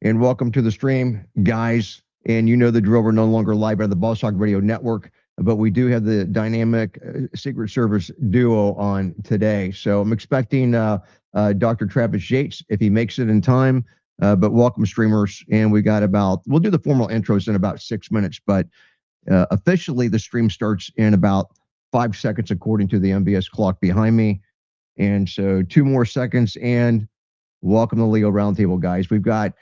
and welcome to the stream, guys. And you know the drill. We're no longer live by the Boss Hog Radio Network, but we do have the dynamic Secret Service duo on today. So I'm expecting Dr. Travis Yates if he makes it in time. But welcome, streamers. And we'll do the formal intros in about 6 minutes, but officially the stream starts in about 5 seconds according to the MBS clock behind me. And so 2 more seconds, and welcome to the Leo Roundtable, guys. We've got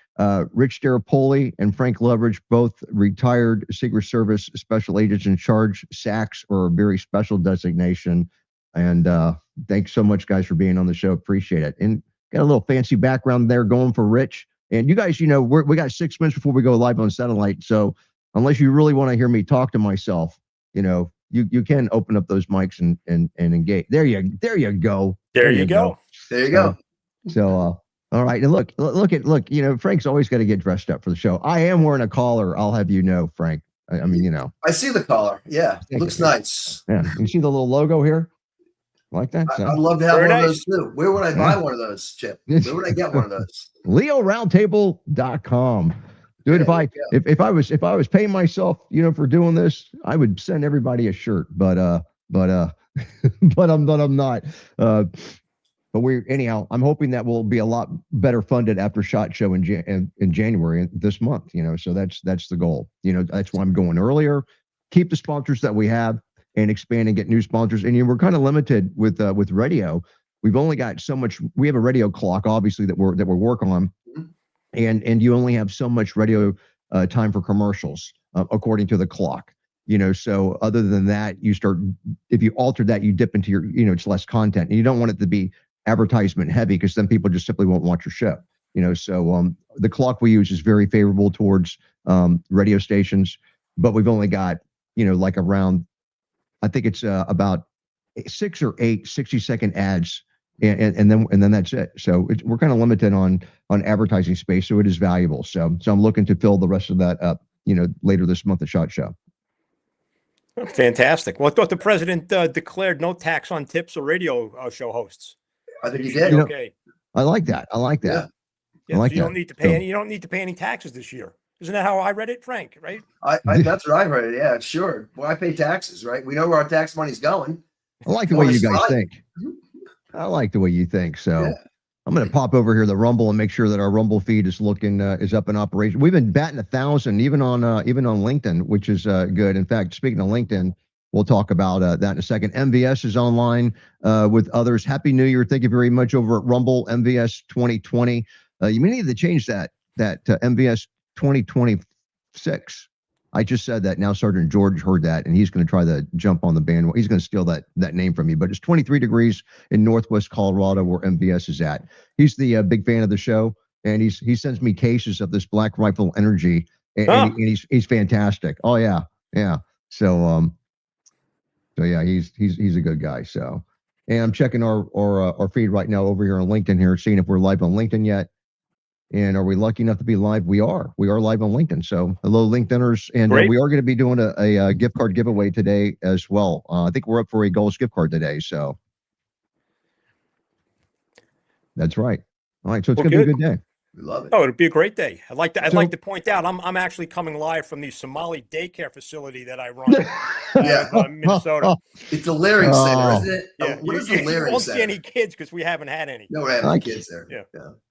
Rich Darapoli and Frank Leverage, both retired Secret Service special agents in charge, SACS, or a very special designation. And thanks so much, guys, for being on the show. Appreciate it. And got a little fancy background there going for Rich. And you guys, we got 6 minutes before we go live on satellite. So unless you really want to hear me talk to myself, you can open up those mics and engage. There you go. There you go. There you go. So all right, and look. Frank's always got to get dressed up for the show. I am wearing a collar. I'll have you know, Frank. I mean, I see the collar. Yeah, it looks nice. Yeah, you see the little logo here, like that. So. I'd love to have one of those too. Where would I buy one of those, Chip? Where would I get one of those? LeoRoundtable.com. Dude, if I was paying myself, for doing this, I would send everybody a shirt. But I'm not. But anyhow, I'm hoping that we'll be a lot better funded after SHOT Show in January this month. So that's the goal. That's why I'm going earlier. Keep the sponsors that we have and expand and get new sponsors. And we're kind of limited with radio. We've only got so much. We have a radio clock, obviously, that we're working on. And you only have so much radio time for commercials, according to the clock, so other than that, if you alter that, you dip into your, it's less content, and you don't want it to be advertisement heavy because then people just simply won't watch your show, so the clock we use is very favorable towards radio stations, but we've only got, like around, I think it's about 6 or 8 60-second ads. And then that's it. So we're kind of limited on advertising space. So it is valuable. So I'm looking to fill the rest of that up, later this month at SHOT Show. Fantastic. Well, I thought the president declared no tax on tips or radio show hosts. I think he did. Okay. I like that. Yeah. Yeah, so you don't need to pay any. You don't need to pay any taxes this year. Isn't that how I read it, Frank? Right? That's what I read. Yeah, sure. Well, I pay taxes, right? We know where our tax money's going. I like the way you guys think. I like the way you think. So yeah. I'm going to pop over here to Rumble and make sure that our Rumble feed is is up in operation. We've been batting 1,000 even on LinkedIn, which is good. In fact, speaking of LinkedIn, we'll talk about that in a second. MVS is online with others. Happy New Year! Thank you very much over at Rumble MVS 2020. You may need to change that to MVS 2026. I just said that. Now Sergeant George heard that, and he's going to try to jump on the bandwagon. He's going to steal that name from you. But it's 23 degrees in Northwest Colorado where MVS is at. He's the big fan of the show, and he sends me cases of this Black Rifle Energy, and he's fantastic. Oh yeah. So yeah, he's a good guy. So, and I'm checking our feed right now over here on LinkedIn here, seeing if we're live on LinkedIn yet. And are we lucky enough to be live? We are live on LinkedIn. So hello, LinkedIners. And we are going to be doing a gift card giveaway today as well. I think we're up for a Gold's gift card today. So that's right. All right. So it's going to be a good day. We love it. Oh, it'll be a great day. I'd like to point out I'm actually coming live from the Somali daycare facility that I run in Minnesota. It's a Leering Center, isn't it? Yeah. What is the Leering Center? You won't see any kids because we haven't had any. No, we're having kids there. Yeah.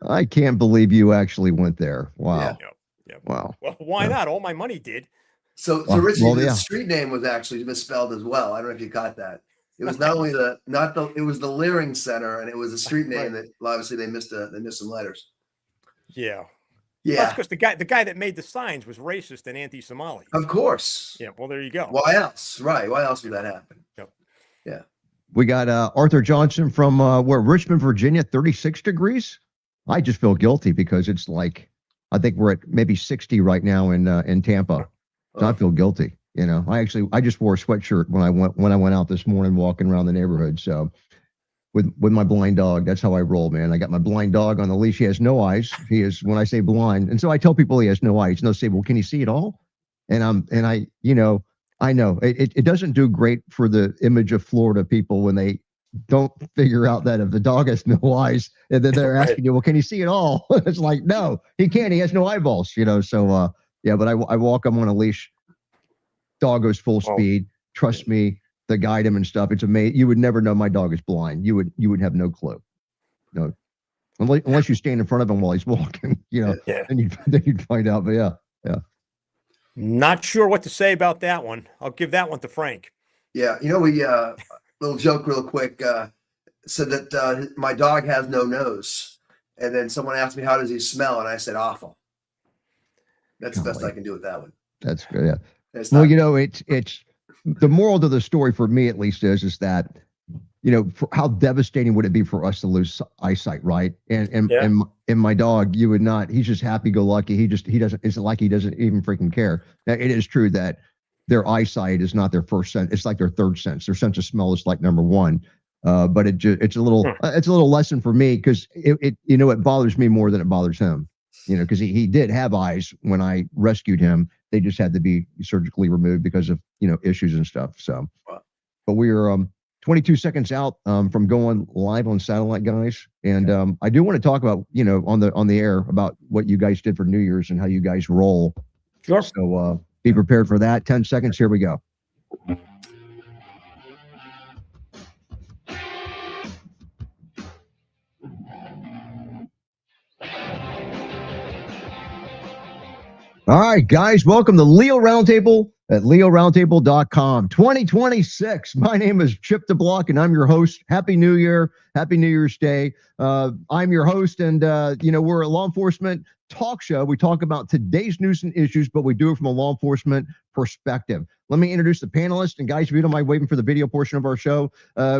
I can't believe you actually went there. Wow. Yeah. Wow. Well, why not? All my money did. So Richie, the street name was actually misspelled as well. I don't know if you caught that. It was not only it was the Leering Center, and it was a street name that obviously they missed some letters. Yeah. Yeah. That's because the guy that made the signs was racist and anti-Somali. Of course. Yeah. Well, there you go. Why else? Right. Why else would that happen? Yep. Yeah. We got Arthur Johnson from Richmond, Virginia, 36 degrees. I just feel guilty because it's like, I think we're at maybe 60 right now in Tampa. So I feel guilty. I just wore a sweatshirt when I went out this morning walking around the neighborhood. So with my blind dog, that's how I roll, man. I got my blind dog on the leash. He has no eyes. He is, when I say blind, and so I tell people he has no eyes. And they'll say, well, can you see it all? And I know it doesn't do great for the image of Florida people when they don't figure out that if the dog has no eyes, and then they're asking you, well, can you see it all? It's like, no, he can't. He has no eyeballs, So, yeah, but I walk him on a leash. Dog goes full speed. Trust me, to guide him and stuff. It's amazing. You would never know my dog is blind. You would have no clue. No, unless you stand in front of him while he's walking, then you'd find out. But yeah. Not sure what to say about that one. I'll give that one to Frank. Yeah, we little joke real quick. Said that my dog has no nose, and then someone asked me how does he smell, and I said awful. That's the best I can do with that one. That's good. Yeah. Well, it's the moral to the story for me at least is that for how devastating would it be for us to lose eyesight, right? And my dog, you would not. He's just happy-go-lucky. He doesn't. It's like he doesn't even freaking care. Now, it is true that their eyesight is not their first sense. It's like their third sense. Their sense of smell is like number one. But it's a little lesson for me because it bothers me more than it bothers him. Because he did have eyes when I rescued him. They just had to be surgically removed because of issues and stuff. So, but we are 22 seconds out from going live on satellite, guys. And I do want to talk about on the air about what you guys did for New Year's and how you guys roll. Sure. So be prepared for that. 10 seconds. Here we go. All right, guys, welcome to Leo Roundtable at leoroundtable.com. 2026. My name is Chip DeBlock, and I'm your host. Happy New Year. Happy New Year's Day. I'm your host, and, we're a law enforcement talk show. We talk about today's news and issues, but we do it from a law enforcement perspective. Let me introduce the panelists. And, guys, if you don't mind waiting for the video portion of our show,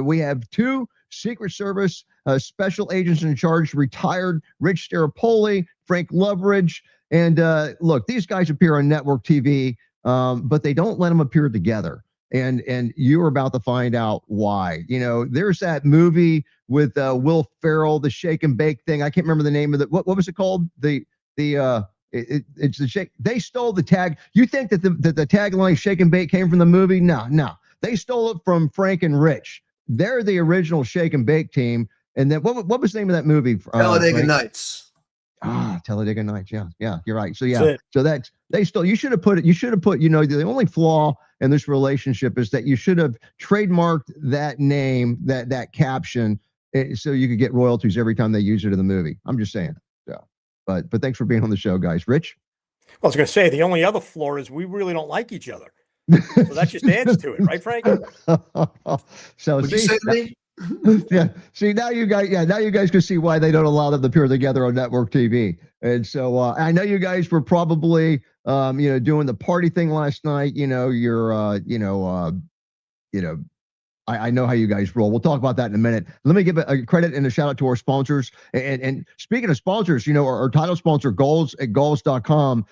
we have two Secret Service special agents in charge, retired Rich Staropoli, Frank Loveridge. And look, these guys appear on network TV, but they don't let them appear together. And you're about to find out why. There's that movie with Will Ferrell, the shake and bake thing. I can't remember the name of it. What was it called? It's the shake. They stole the tag. You think that the tagline shake and bake came from the movie? No. They stole it from Frank and Rich. They're the original shake and bake team. And then what was the name of that movie? Talladega Nights. Talladega Nights. Yeah, you're right. So yeah, that's they still. You should have put. The only flaw in this relationship is that you should have trademarked that name, that caption, so you could get royalties every time they use it in the movie. I'm just saying. Yeah, but thanks for being on the show, guys. Rich. Well, I was going to say the only other flaw is we really don't like each other. So that just adds to it, right, Frank? So Would you say to me? Yeah. See, now you guys can see why they don't allow them to appear together on network TV. And so I know you guys were probably doing the party thing last night. I know how you guys roll. We'll talk about that in a minute. Let me give a credit and a shout out to our sponsors. And speaking of sponsors, our title sponsor, Goals at Goals.com.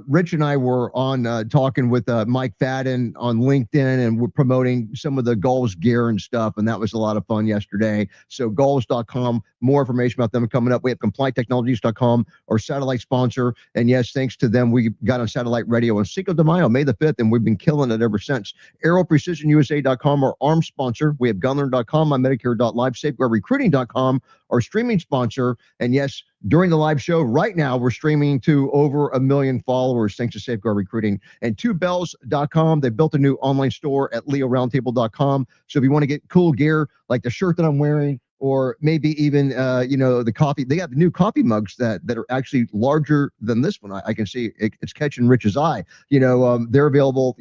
Rich and I were on talking with Mike Fadden on LinkedIn, and we're promoting some of the Goals gear and stuff. And that was a lot of fun yesterday. So Goals.com, more information about them coming up. We have CompliantTechnologies.com, our satellite sponsor. And yes, thanks to them, we got on satellite radio on Cinco de Mayo, May the 5th, and we've been killing it ever since. AeroPrecisionUSA.com, our arms sponsor. We have Gunlearn.com, MyMedicare.live, SafeguardRecruiting.com, our streaming sponsor. And yes, during the live show right now, we're streaming to over 1 million followers thanks to Safeguard Recruiting. And 2bells.com. They built a new online store at leoroundtable.com. So if you want to get cool gear like the shirt that I'm wearing, or maybe even the coffee, they have new coffee mugs that are actually larger than this one. I can see it's catching Rich's eye. They're available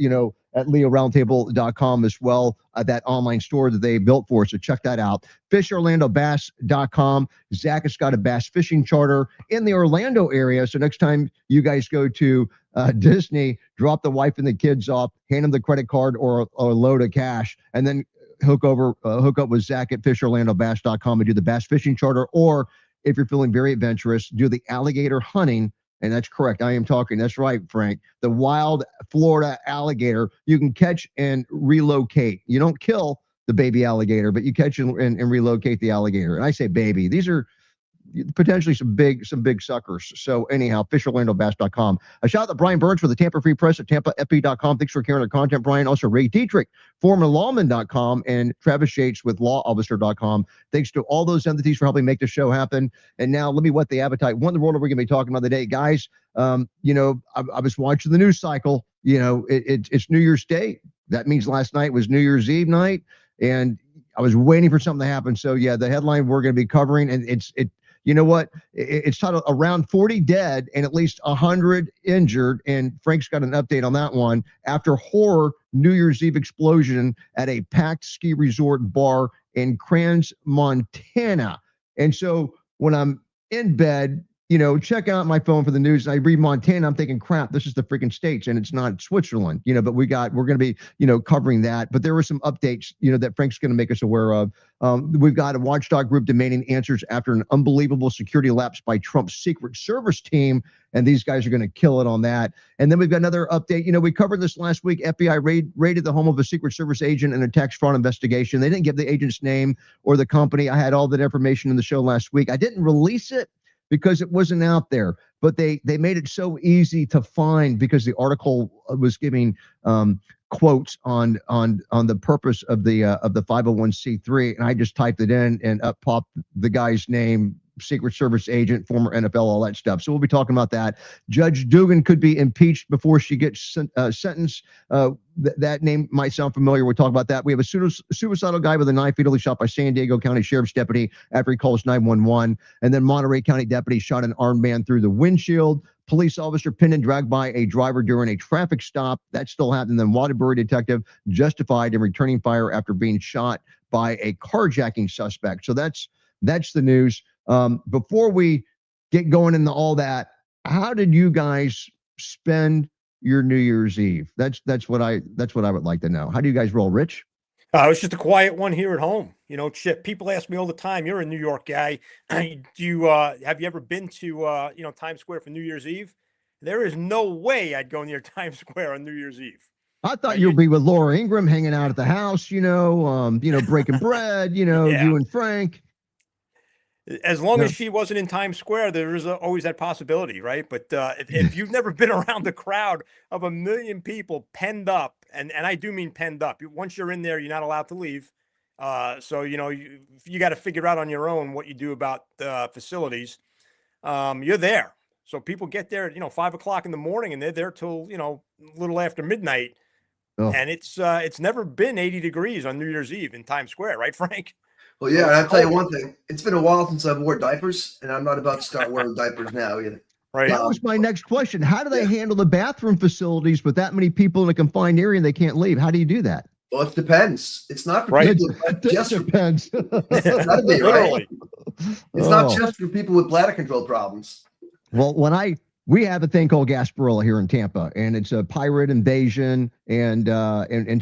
at leoroundtable.com as well, that online store that they built for us. So check that out. FishOrlandoBass.com. Zach has got a bass fishing charter in the Orlando area. So next time you guys go to Disney, drop the wife and the kids off, hand them the credit card or a load of cash, and then hook up with Zach at FishOrlandoBass.com and do the bass fishing charter. Or if you're feeling very adventurous, do the alligator hunting. And that's correct. I am talking. That's right, Frank. The wild Florida alligator you can catch and relocate. You don't kill the baby alligator, but you catch and relocate the alligator. And I say baby. These are potentially some big suckers. So anyhow, FisherLandoBass.com. A shout out to Brian Burns for the Tampa Free Press at TampaFP.com. Thanks for carrying our content, Brian. Also Ray Dietrich, former lawman.com, and Travis Yates with lawofficer.com. Thanks to all those entities for helping make the show happen. And now let me whet the appetite. What in the world are we going to be talking about today, guys? I was watching the news cycle. It's New Year's Day. That means last night was New Year's Eve night, and I was waiting for something to happen. So yeah, the headline we're going to be covering, and it's titled "Around 40 Dead and at least 100 Injured," and Frank's got an update on that one after horror New Year's Eve explosion at a packed ski resort bar in Crans, Montana. And so when I'm in bed, checking out my phone for the news, and I read Montana, I'm thinking, crap, this is the freaking States, and it's not Switzerland, but we're going to be, covering that. But there were some updates, that Frank's going to make us aware of. We've got a watchdog group demanding answers after an unbelievable security lapse by Trump's Secret Service team, and these guys are going to kill it on that. And then we've got another update. We covered this last week. FBI raided the home of a Secret Service agent in a tax fraud investigation. They didn't give the agent's name or the company. I had all that information in the show last week. I didn't release it because it wasn't out there, but they made it so easy to find because the article was giving quotes on the purpose of the 501c3, and I just typed it in, and up popped the guy's name, Secret Service agent, former NFL, all that stuff. So we'll be talking about that. Judge Dugan could be impeached before she gets sentenced. That name might sound familiar. We'll talk about that. We have a suicidal guy with a knife fatally shot by San Diego County Sheriff's deputy after he calls 911. And then Monterey County deputy shot an armed man through the windshield. Police officer pinned and dragged by a driver during a traffic stop. That still happened. Then Waterbury detective justified in returning fire after being shot by a carjacking suspect. So that's the news. Before we get going into all that, how did you guys spend your New Year's Eve? That's what I would like to know. How do you guys roll, Rich? It was just a quiet one here at home. Chip, people ask me all the time, you're a New York guy. Have you ever been to, Times Square for New Year's Eve? There is no way I'd go near Times Square on New Year's Eve. I thought you'd be with Laura Ingraham hanging out at the house, breaking bread, Yeah. you and Frank. As long as she wasn't in Times Square, there is always that possibility, right? But if you've never been around a crowd of 1 million people penned up, and I do mean penned up, once you're in there, you're not allowed to leave. So, you got to figure out on your own what you do about the facilities. You're there. So people get there at, 5 o'clock in the morning, and they're there till, a little after midnight. Oh. And it's never been 80 degrees on New Year's Eve in Times Square, right, Frank? Well, yeah, and I'll tell you one thing. It's been a while since I've worn diapers, and I'm not about to start wearing diapers now either. Right. That was my next question. How do they handle the bathroom facilities with that many people in a confined area and they can't leave? How do you do that? Well, it depends. It's not for people. It just depends. It's gotta be, right? It's not just for people with bladder control problems. Well, we have a thing called Gasparilla here in Tampa, and it's a pirate invasion, and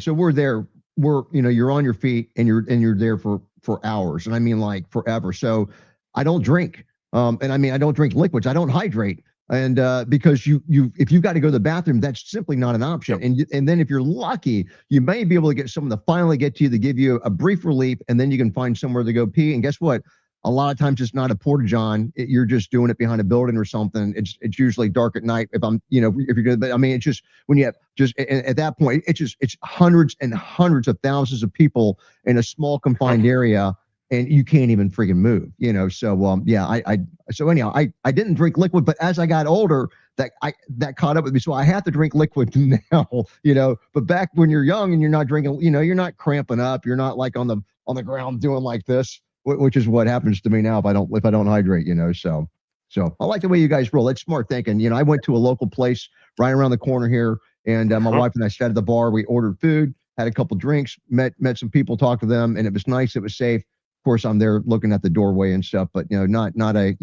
so we're there. You're on your feet and you're there for hours, and I mean like forever. So I don't drink, and I mean I don't drink liquids. I don't hydrate, and because if you've got to go to the bathroom, that's simply not an option. Yep. And then if you're lucky, you may be able to get someone to finally get to you to give you a brief relief, and then you can find somewhere to go pee. And guess what? A lot of times it's not a porta-john. You're just doing it behind a building or something. It's usually dark at night. If you're good, but I mean, it's just when you have at that point, it's hundreds and hundreds of thousands of people in a small confined area, and you can't even freaking move. So so anyhow, I didn't drink liquid, but as I got older, that caught up with me. So I have to drink liquid now. But back when you're young and you're not drinking, you're not cramping up. You're not like on the ground doing like this, which is what happens to me now if I don't hydrate, so I like the way you guys roll. That's smart thinking. I went to a local place right around the corner here, and my wife and I sat at the bar. We ordered food, had a couple drinks, met some people, talked to them, and it was nice. It was safe. Of course, I'm there looking at the doorway and stuff, but not a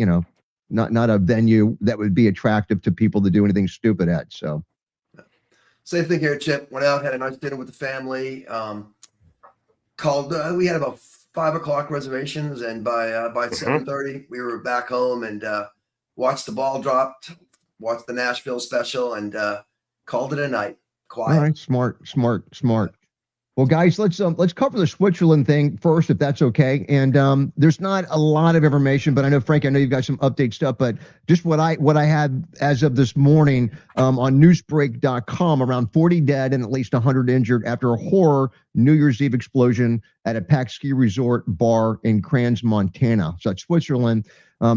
venue that would be attractive to people to do anything stupid at. So same thing here, Chip. Went out, had a nice dinner with the family. Called. We had about 5 o'clock reservations, and by 7:30 we were back home and watched the ball drop, watched the Nashville special, and called it a night. Quiet. All right, smart. Well, guys, let's cover the Switzerland thing first, if that's okay. And there's not a lot of information, but I know, Frank, I know you've got some update stuff. But just what I had as of this morning on Newsbreak.com, around 40 dead and at least 100 injured after a horror New Year's Eve explosion at a packed ski resort bar in Crans, Montana. So that's Switzerland.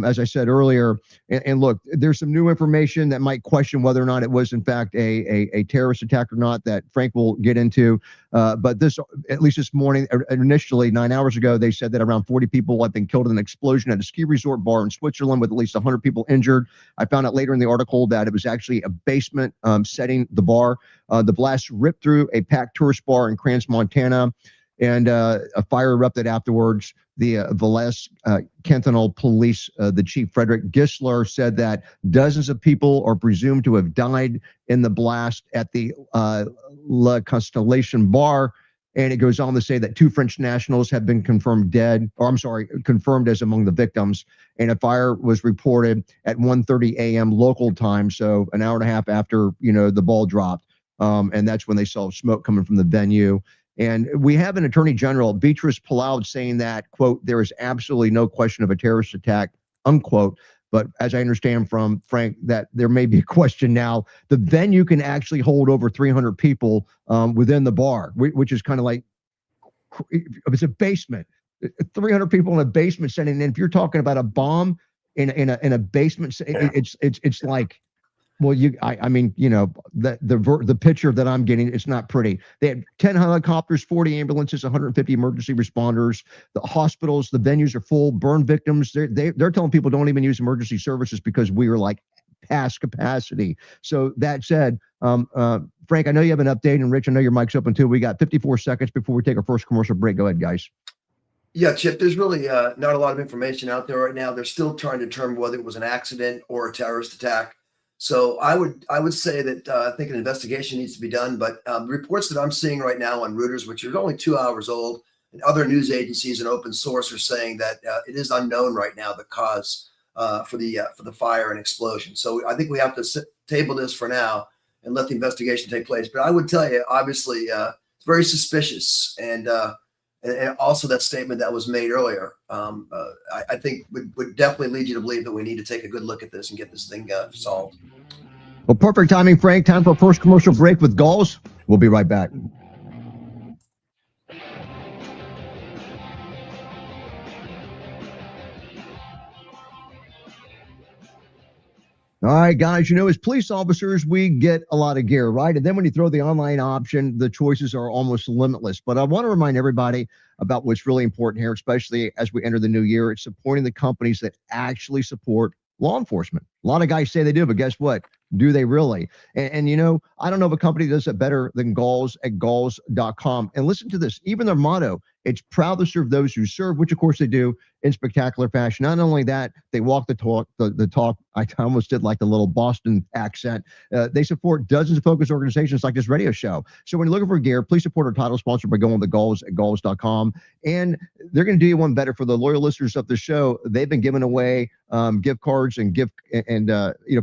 As I said earlier, and look, there's some new information that might question whether or not it was in fact a terrorist attack or not that Frank will get into. But this, at least this morning, initially 9 hours ago, they said that around 40 people have been killed in an explosion at a ski resort bar in Switzerland with at least 100 people injured. I found out later in the article that it was actually a basement setting the bar. The blast ripped through a packed tourist bar in Crans, Montana, and a fire erupted afterwards. The Velez Cantonal Police, the chief, Frederick Gisler, said that dozens of people are presumed to have died in the blast at the La Constellation bar. And it goes on to say that 2 French nationals have been confirmed dead, or I'm sorry, confirmed as among the victims. And a fire was reported at 1:30 a.m. local time, so an hour and a half after, the ball dropped. And that's when they saw smoke coming from the venue. And we have an attorney general, Beatrice Palau, saying that, quote, there is absolutely no question of a terrorist attack, unquote. But as I understand from Frank, that there may be a question now. The venue can actually hold over 300 people within the bar, which is kind of like, it's a basement. 300 people in a basement setting. And if you're talking about a bomb in a basement, it's like, well, I mean, the picture that I'm getting, it's not pretty. They had 10 helicopters, 40 ambulances, 150 emergency responders. The hospitals, the venues are full. Burn victims, they're telling people don't even use emergency services because we are like past capacity. So that said, Frank, I know you have an update, and Rich, I know your mic's open too. We got 54 seconds before we take our first commercial break. Go ahead, guys. Yeah, Chip, there's really not a lot of information out there right now. They're still trying to determine whether it was an accident or a terrorist attack. So I would say that I think an investigation needs to be done. But the reports that I'm seeing right now on Reuters, which are only 2 hours old, and other news agencies and open source are saying that it is unknown right now the cause for the fire and explosion. So I think we have to table this for now and let the investigation take place. But I would tell you, obviously, it's very suspicious, and also that statement that was made earlier, I think would definitely lead you to believe that we need to take a good look at this and get this thing solved. Well, perfect timing, Frank. Time for our first commercial break with Gauls. We'll be right back. All right, guys, as police officers, we get a lot of gear, right? And then when you throw the online option, the choices are almost limitless. But I want to remind everybody about what's really important here, especially as we enter the new year. It's supporting the companies that actually support law enforcement. A lot of guys say they do, but guess what? Do they really? And I don't know if a company does it better than Gauls at Gauls.com. And listen to this, even their motto, it's proud to serve those who serve, which of course they do in spectacular fashion. Not only that, they walk the talk, the talk. I almost did like the little Boston accent. They support dozens of focus organizations like this radio show. So when you're looking for gear, please support our title sponsor by going to Gauls at Gauls.com. And they're going to do you one better for the loyal listeners of the show. They've been giving away gift cards and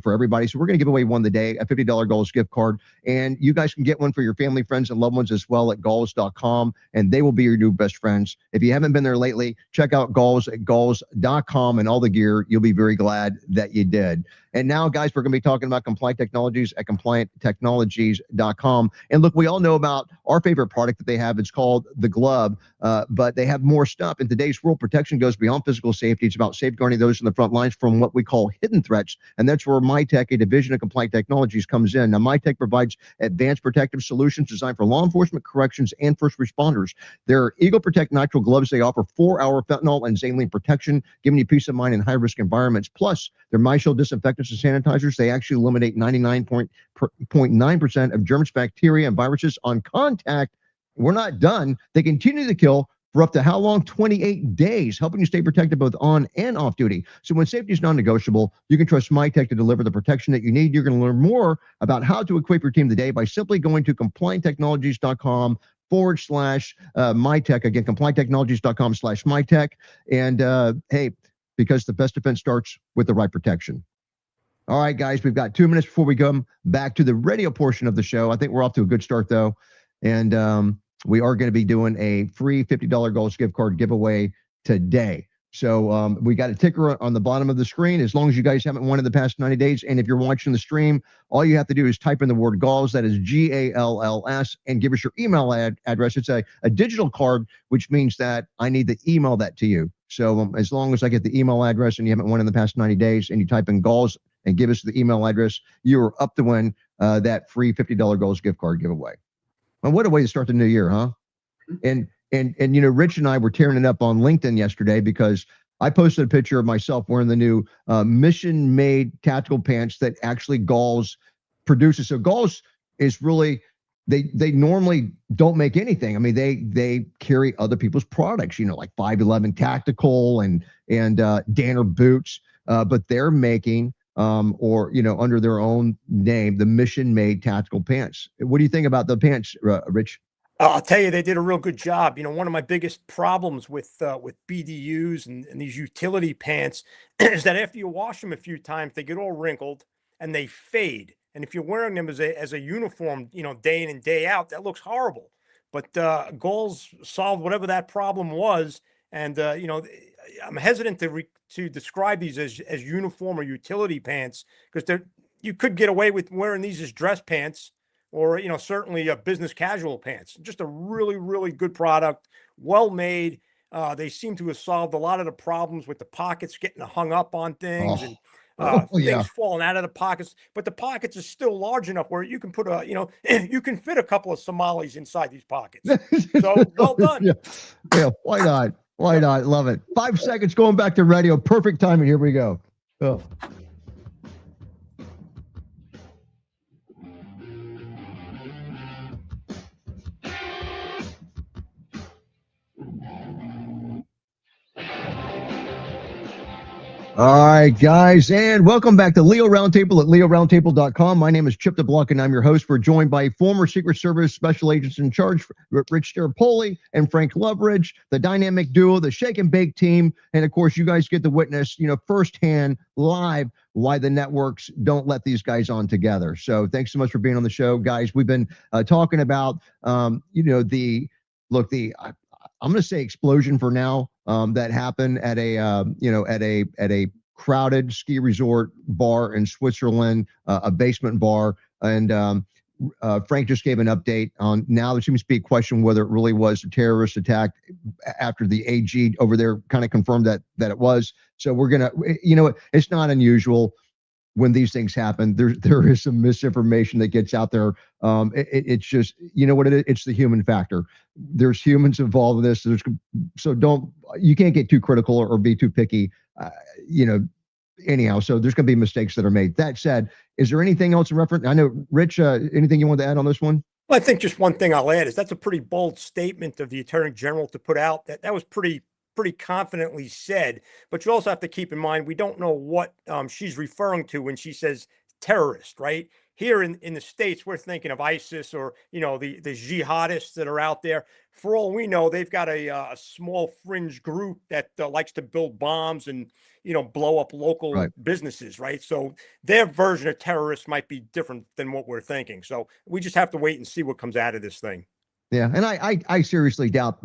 for everybody. So we're going to give away one today, a $50 Gauls gift card. And you guys can get one for your family, friends, and loved ones as well at Gauls.com. And they will be your new best friends. If you haven't been there lately, check out Gauls at Gauls.com and all the gear. You'll be very glad that you did. And now, guys, we're going to be talking about Compliant Technologies at CompliantTechnologies.com. And look, we all know about our favorite product that they have. It's called the glove, but they have more stuff. In today's world, protection goes beyond physical safety. It's about safeguarding those in the front lines from what we call hidden threats. And that's where MyTech, a division of Compliant Technologies, comes in. Now, MyTech provides advanced protective solutions designed for law enforcement, corrections, and first responders. Their Eagle Protect nitrile gloves, they offer 4-hour fentanyl and xylene protection, giving you peace of mind in high-risk environments. Plus, their MyShield disinfectants and sanitizers, they actually eliminate 99.9% of germs, bacteria, and viruses on contact. We're not done. They continue to kill for up to how long? 28 days, helping you stay protected both on and off duty. So when safety is non-negotiable, you can trust MyTech to deliver the protection that you need. You're going to learn more about how to equip your team today by simply going to CompliantTechnologies.com/MyTech. Again, CompliantTechnologies.com/MyTech. And hey, because the best defense starts with the right protection. All right, guys, we've got 2 minutes before we come back to the radio portion of the show. I think we're off to a good start, though. And we are going to be doing a free $50 Gulls gift card giveaway today. So we got a ticker on the bottom of the screen. As long as you guys haven't won in the past 90 days, and if you're watching the stream, all you have to do is type in the word Galls, that is GALLS, and give us your email address. It's a digital card, which means that I need to email that to you. So as long as I get the email address and you haven't won in the past 90 days, and you type in Galls and give us the email address, you are up to win that free $50 Galls gift card giveaway. And what a way to start the new year, huh? And you know, Rich and I were tearing it up on LinkedIn yesterday because I posted a picture of myself wearing the new mission-made tactical pants that actually Galls produces. So Galls is really, they normally don't make anything. I mean, they carry other people's products, you know, like 511 Tactical and Danner boots, but they're making or, you know, under their own name, the mission-made tactical pants. What do you think about the pants, Rich? I'll tell you, they did a real good job. You know, one of my biggest problems with BDUs and these utility pants is that after you wash them a few times, they get all wrinkled and they fade. And if you're wearing them as a uniform, you know, day in and day out, that looks horrible. But Galls solved whatever that problem was. And you know, I'm hesitant to describe these as uniform or utility pants because you could get away with wearing these as dress pants, or, you know, certainly business casual pants. Just a really, really good product, well made. They seem to have solved a lot of the problems with the pockets getting hung up on things and things falling out of the pockets. But the pockets are still large enough where you can put you know, you can fit a couple of Somalis inside these pockets. So well done. Yeah, why not? Why not? Love it. 5 seconds going back to radio. Perfect timing. Here we go. Oh. All right, guys, and welcome back to Leo Roundtable at leoroundtable.com. My name is Chip DeBlanc, and I'm your host. We're joined by former Secret Service Special Agents in Charge, Rich Staropoli and Frank Loveridge, the dynamic duo, the Shake and Bake team. And, of course, you guys get to witness, you know, firsthand, live, why the networks don't let these guys on together. So thanks so much for being on the show, guys. We've been talking about, you know, I'm going to say explosion for now that happened at a you know, at a crowded ski resort bar in Switzerland, a basement bar, and Frank just gave an update on now. There seems to be a question whether it really was a terrorist attack after the AG over there kind of confirmed that it was. So we're gonna, you know, it's not unusual when these things happen. There is some misinformation that gets out there. It's just, you know what it is? It's the human factor. There's humans involved in this. So you can't get too critical or be too picky, you know, anyhow. So there's going to be mistakes that are made. That said, is there anything else in reference? I know, Rich, anything you want to add on this one? Well, I think just one thing I'll add is that's a pretty bold statement of the Attorney General to put out. That was pretty confidently said, but you also have to keep in mind, we don't know what she's referring to when she says terrorist, right? Here in the States, we're thinking of ISIS or, you know, the jihadists that are out there. For all we know, they've got a small fringe group that likes to build bombs and, you know, blow up local businesses, right? So their version of terrorists might be different than what we're thinking. So we just have to wait and see what comes out of this thing. Yeah, and I seriously doubt.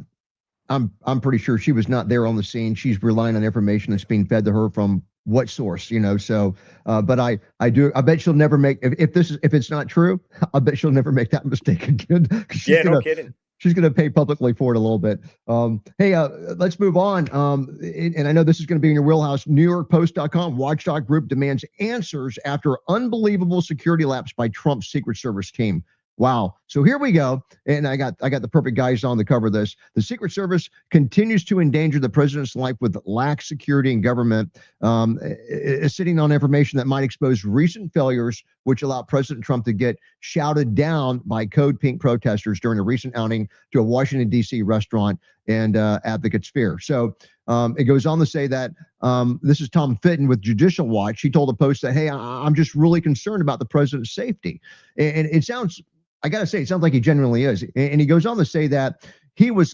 I'm pretty sure she was not there on the scene. She's relying on information that's being fed to her from what source, you know? So, but I bet she'll never make, if it's not true, I bet she'll never make that mistake again. Yeah, no kidding. She's going to pay publicly for it a little bit. Hey, let's move on. And I know this is going to be in your wheelhouse. NewYorkPost.com, Watchdog Group demands answers after unbelievable security lapse by Trump's Secret Service team. Wow. So here we go. And I got the perfect guys on to cover this. The Secret Service continues to endanger the president's life with lax security and government is sitting on information that might expose recent failures, which allowed President Trump to get shouted down by Code Pink protesters during a recent outing to a Washington, D.C. restaurant and Advocate Sphere. So it goes on to say that this is Tom Fitton with Judicial Watch. He told the Post that, hey, I'm just really concerned about the president's safety. And it sounds, I got to say, it sounds like he genuinely is. And he goes on to say that he was,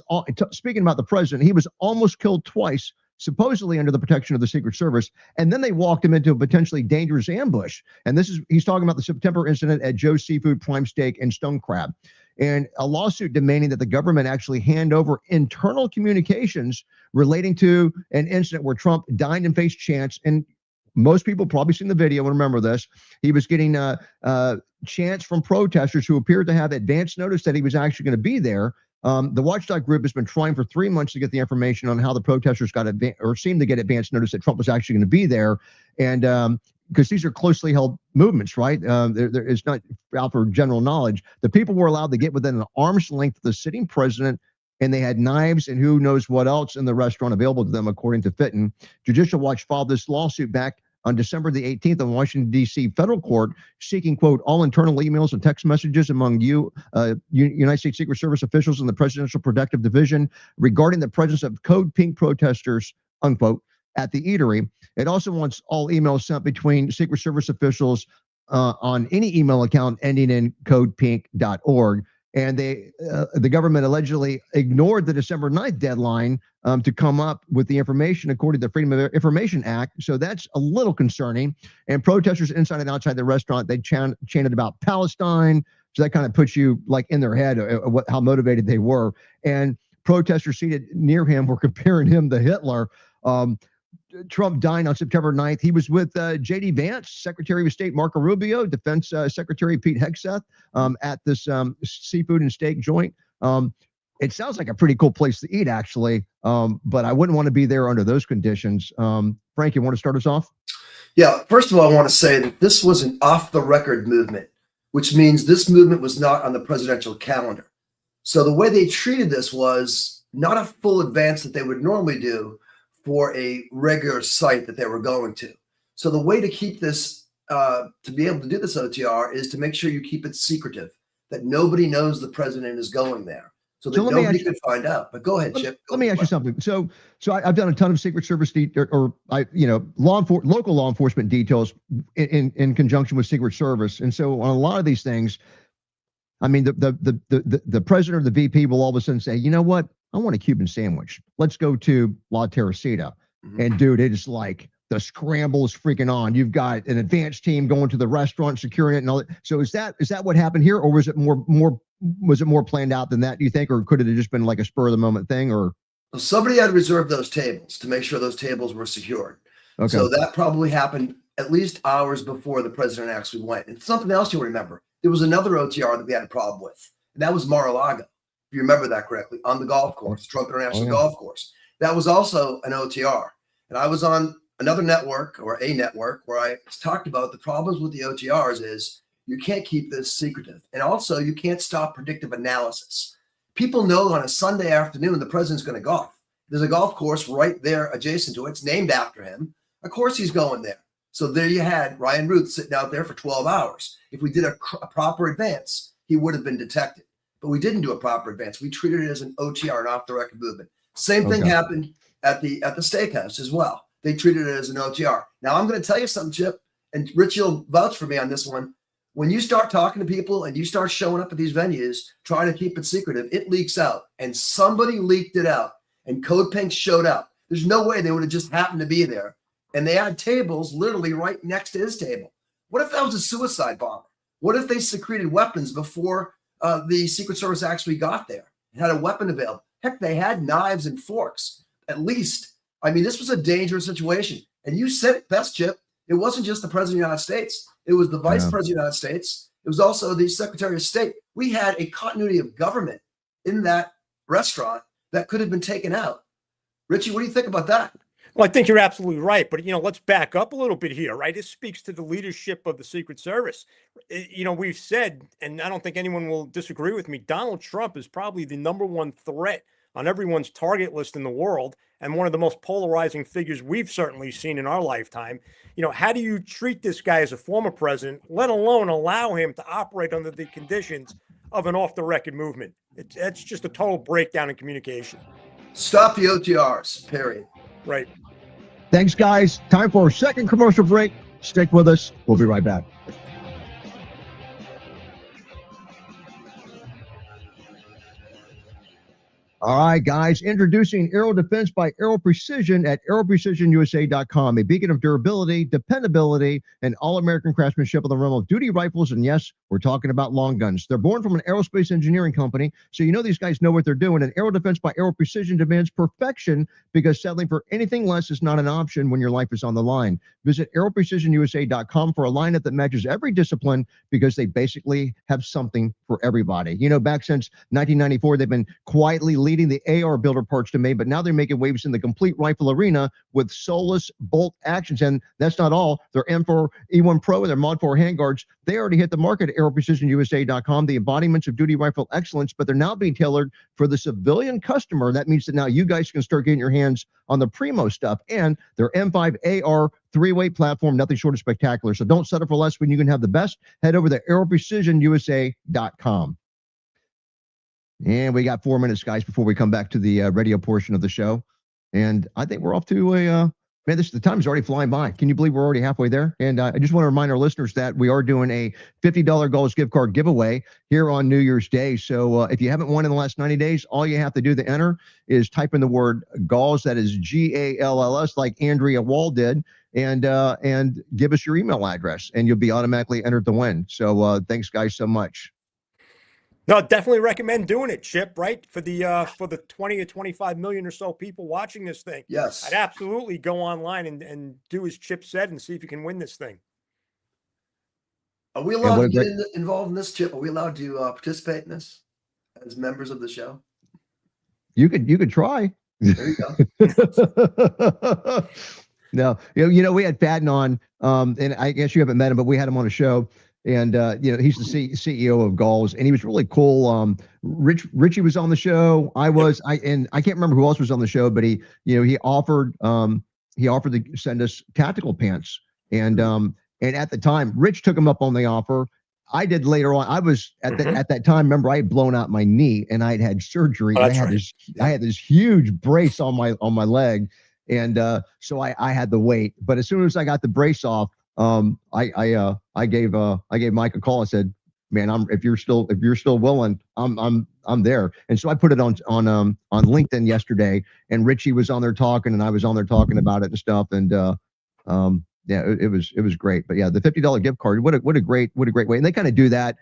speaking about the president, he was almost killed twice, supposedly under the protection of the Secret Service. And then they walked him into a potentially dangerous ambush. And he's talking about the September incident at Joe's Seafood, Prime Steak, and Stone Crab. and a lawsuit demanding that the government actually hand over internal communications relating to an incident where Trump dined and faced chants. And most people probably seen the video and remember this. He was getting chants from protesters who appeared to have advance notice that he was actually going to be there. The Watchdog Group has been trying for 3 months to get the information on how the protesters got or seemed to get advance notice that Trump was actually going to be there. And because these are closely held movements, right? It's not out for general knowledge. The people were allowed to get within an arm's length of the sitting president, and they had knives and who knows what else in the restaurant available to them, according to Fitton. Judicial Watch filed this lawsuit back on December the 18th in Washington, D.C. federal court, seeking, quote, all internal emails and text messages among United States Secret Service officials in the Presidential Protective Division regarding the presence of Code Pink protesters, unquote, at the eatery. It also wants all emails sent between Secret Service officials on any email account ending in codepink.org. And the government allegedly ignored the December 9th deadline to come up with the information according to the Freedom of Information Act. So that's a little concerning. And protesters inside and outside the restaurant, they chanted about Palestine. So that kind of puts you like in their head how motivated they were. And protesters seated near him were comparing him to Hitler. Trump dined on September 9th. He was with J.D. Vance, Secretary of State Marco Rubio, Defense Secretary Pete Hegseth at this seafood and steak joint. It sounds like a pretty cool place to eat, actually, but I wouldn't want to be there under those conditions. Frank, you want to start us off? Yeah, first of all, I want to say that this was an off-the-record movement, which means this movement was not on the presidential calendar. So the way they treated this was not a full advance that they would normally do for a regular site that they were going to. So the way to keep this, to be able to do this OTR is to make sure you keep it secretive, that nobody knows the president is going there, so that nobody could find out. But go ahead, Chip. Let me ask you something. So I've done a ton of Secret Service local law enforcement details in conjunction with Secret Service. And so on a lot of these things, I mean, the president or the VP will all of a sudden say, you know what? I want a Cuban sandwich. Let's go to La Teresita. Mm-hmm. And dude, it is like the scramble is freaking on. You've got an advanced team going to the restaurant, securing it, and all that. So is that what happened here, or was it more planned out than that? Do you think, or could it have just been like a spur of the moment thing? Or well, somebody had reserved those tables to make sure those tables were secured. Okay. So that probably happened at least hours before the president actually went. And something else you'll remember: there was another OTR that we had a problem with, and that was Mar-a-Lago. You remember that correctly, on the golf course, Trump International Golf Course. That was also an OTR. And I was on another network or a network where I talked about the problems with the OTRs is you can't keep this secretive. And also you can't stop predictive analysis. People know on a Sunday afternoon, the president's going to golf. There's a golf course right there adjacent to it. It's named after him. Of course he's going there. So there you had Ryan Ruth sitting out there for 12 hours. If we did a proper advance, he would have been detected. But we didn't do a proper advance. We treated it as an OTR, an off-the-record movement. Same thing happened at the steakhouse as well. They treated it as an OTR. Now I'm going to tell you something, Chip, and Rich, you'll vouch for me on this one. When you start talking to people and you start showing up at these venues trying to keep it secretive, it leaks out. And somebody leaked it out, and Code Pink showed up. There's no way they would have just happened to be there. And they had tables literally right next to his table. What if that was a suicide bomber? What if they secreted weapons before the Secret Service actually got there and had a weapon available? Heck, they had knives and forks, at least. I mean, this was a dangerous situation. And you said it best, Chip. It wasn't just the President of the United States. It was the Vice President of the United States. It was also the Secretary of State. We had a continuity of government in that restaurant that could have been taken out. Richie, what do you think about that? Well, I think you're absolutely right. But, let's back up a little bit here, right? This speaks to the leadership of the Secret Service. We've said, and I don't think anyone will disagree with me, Donald Trump is probably the #1 threat on everyone's target list in the world and one of the most polarizing figures we've certainly seen in our lifetime. How do you treat this guy as a former president, let alone allow him to operate under the conditions of an off-the-record movement? It's just a total breakdown in communication. Stop the OTRs, period. Right. Thanks, guys. Time for a second commercial break. Stick with us. We'll be right back. All right, guys, introducing Aero Defense by Aero Precision at aeroprecisionusa.com, a beacon of durability, dependability, and all-American craftsmanship in the realm of duty rifles. And yes, we're talking about long guns. They're born from an aerospace engineering company, so you know these guys know what they're doing. And Aero Defense by Aero Precision demands perfection because settling for anything less is not an option when your life is on the line. Visit aeroprecisionusa.com for a lineup that matches every discipline because they basically have something for everybody. You know, back since 1994, they've been quietly leading the AR builder parts domain, but now they're making waves in the complete rifle arena with soulless bolt actions. And that's not all. Their M4E1 Pro and their Mod 4 handguards, they already hit the market at aeroprecisionusa.com, the embodiments of duty rifle excellence, but they're now being tailored for the civilian customer. That means that now you guys can start getting your hands on the primo stuff. And their M5 AR three-weight platform, nothing short of spectacular. So don't settle for less when you can have the best. Head over to aeroprecisionusa.com. And we got 4 minutes, guys, before we come back to the radio portion of the show. And I think we're off to a, man, the time's already flying by. Can you believe we're already halfway there? And I just want to remind our listeners that we are doing a $50 Galls gift card giveaway here on New Year's Day. So if you haven't won in the last 90 days, all you have to do to enter is type in the word Galls, that is GALLS, like Andrea Wall did, and give us your email address, and you'll be automatically entered to win. So thanks, guys, so much. No, definitely recommend doing it, Chip, right? For the 20 or 25 million or so people watching this thing. Yes. I'd absolutely go online and do as Chip said and see if you can win this thing. Are we allowed to get involved in this, Chip? Are we allowed to participate in this as members of the show? You could try. There you go. No, you know, we had Patton on, and I guess you haven't met him, but we had him on a show. And you know, he's the CEO of Galls, and he was really cool. Richie was on the show. I can't remember who else was on the show, but he offered to send us tactical pants. And at the time, Rich took him up on the offer. I did later on. I was at that time. Remember, I had blown out my knee, and I'd had surgery. I had this huge brace on my leg, and so I had to wait. But as soon as I got the brace off, I gave Mike a call. I said, man, if you're still willing, I'm there. And so I put it on LinkedIn yesterday, and Richie was on there talking, and I was on there talking about it and stuff. And yeah, it was great. But yeah, the $50 gift card, what a great way. And they kind of do that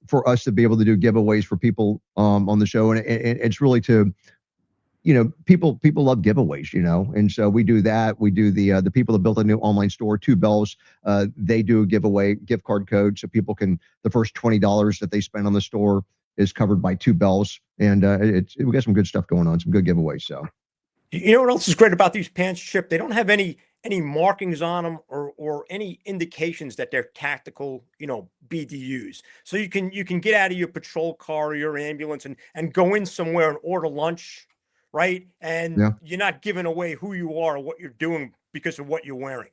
for us to be able to do giveaways for people on the show. And it's really to, you know, people love giveaways, you know, and so we do that. We do the people that built a new online store, Two Bells. They do a giveaway gift card code, so people can, the first $20 that they spend on the store is covered by Two Bells, and we got some good stuff going on, some good giveaways. So, you know what else is great about these pants, Chip? They don't have any markings on them or any indications that they're tactical, you know, BDUs. So you can get out of your patrol car or your ambulance and go in somewhere and order lunch. Right. And you're not giving away who you are or what you're doing because of what you're wearing.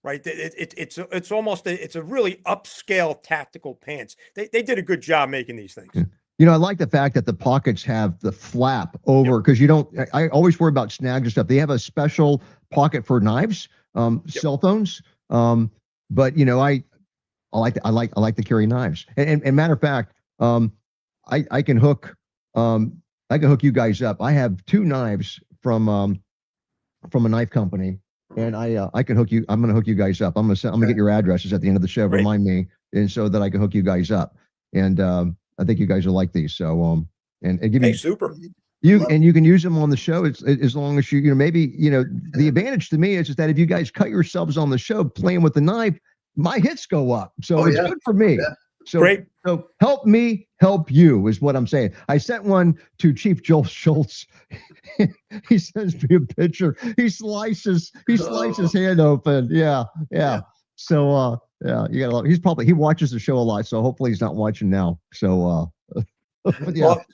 Right. It's almost it's a really upscale tactical pants. They did a good job making these things. Yeah. You know, I like the fact that the pockets have the flap over, because I always worry about snags and stuff. They have a special pocket for knives, cell phones. But you know, I like to carry knives. And matter of fact, I can hook you guys up. I have 2 knives from a knife company, and I can hook you. I'm going to hook you guys up. I'm gonna get your addresses at the end of the show. Right. Remind me, and so that I can hook you guys up. And I think you guys will like these. So and give me super. You can use them on the show as long as you know, maybe, you know, the advantage to me is that if you guys cut yourselves on the show playing with the knife, my hits go up. So it's good for me. Yeah. So, great. So help me help you is what I'm saying. I sent one to Chief Joel Schultz. He sends me a picture. He slices his hand open. Yeah. So you got a lot. He watches the show a lot. So hopefully he's not watching now. So yeah. Well,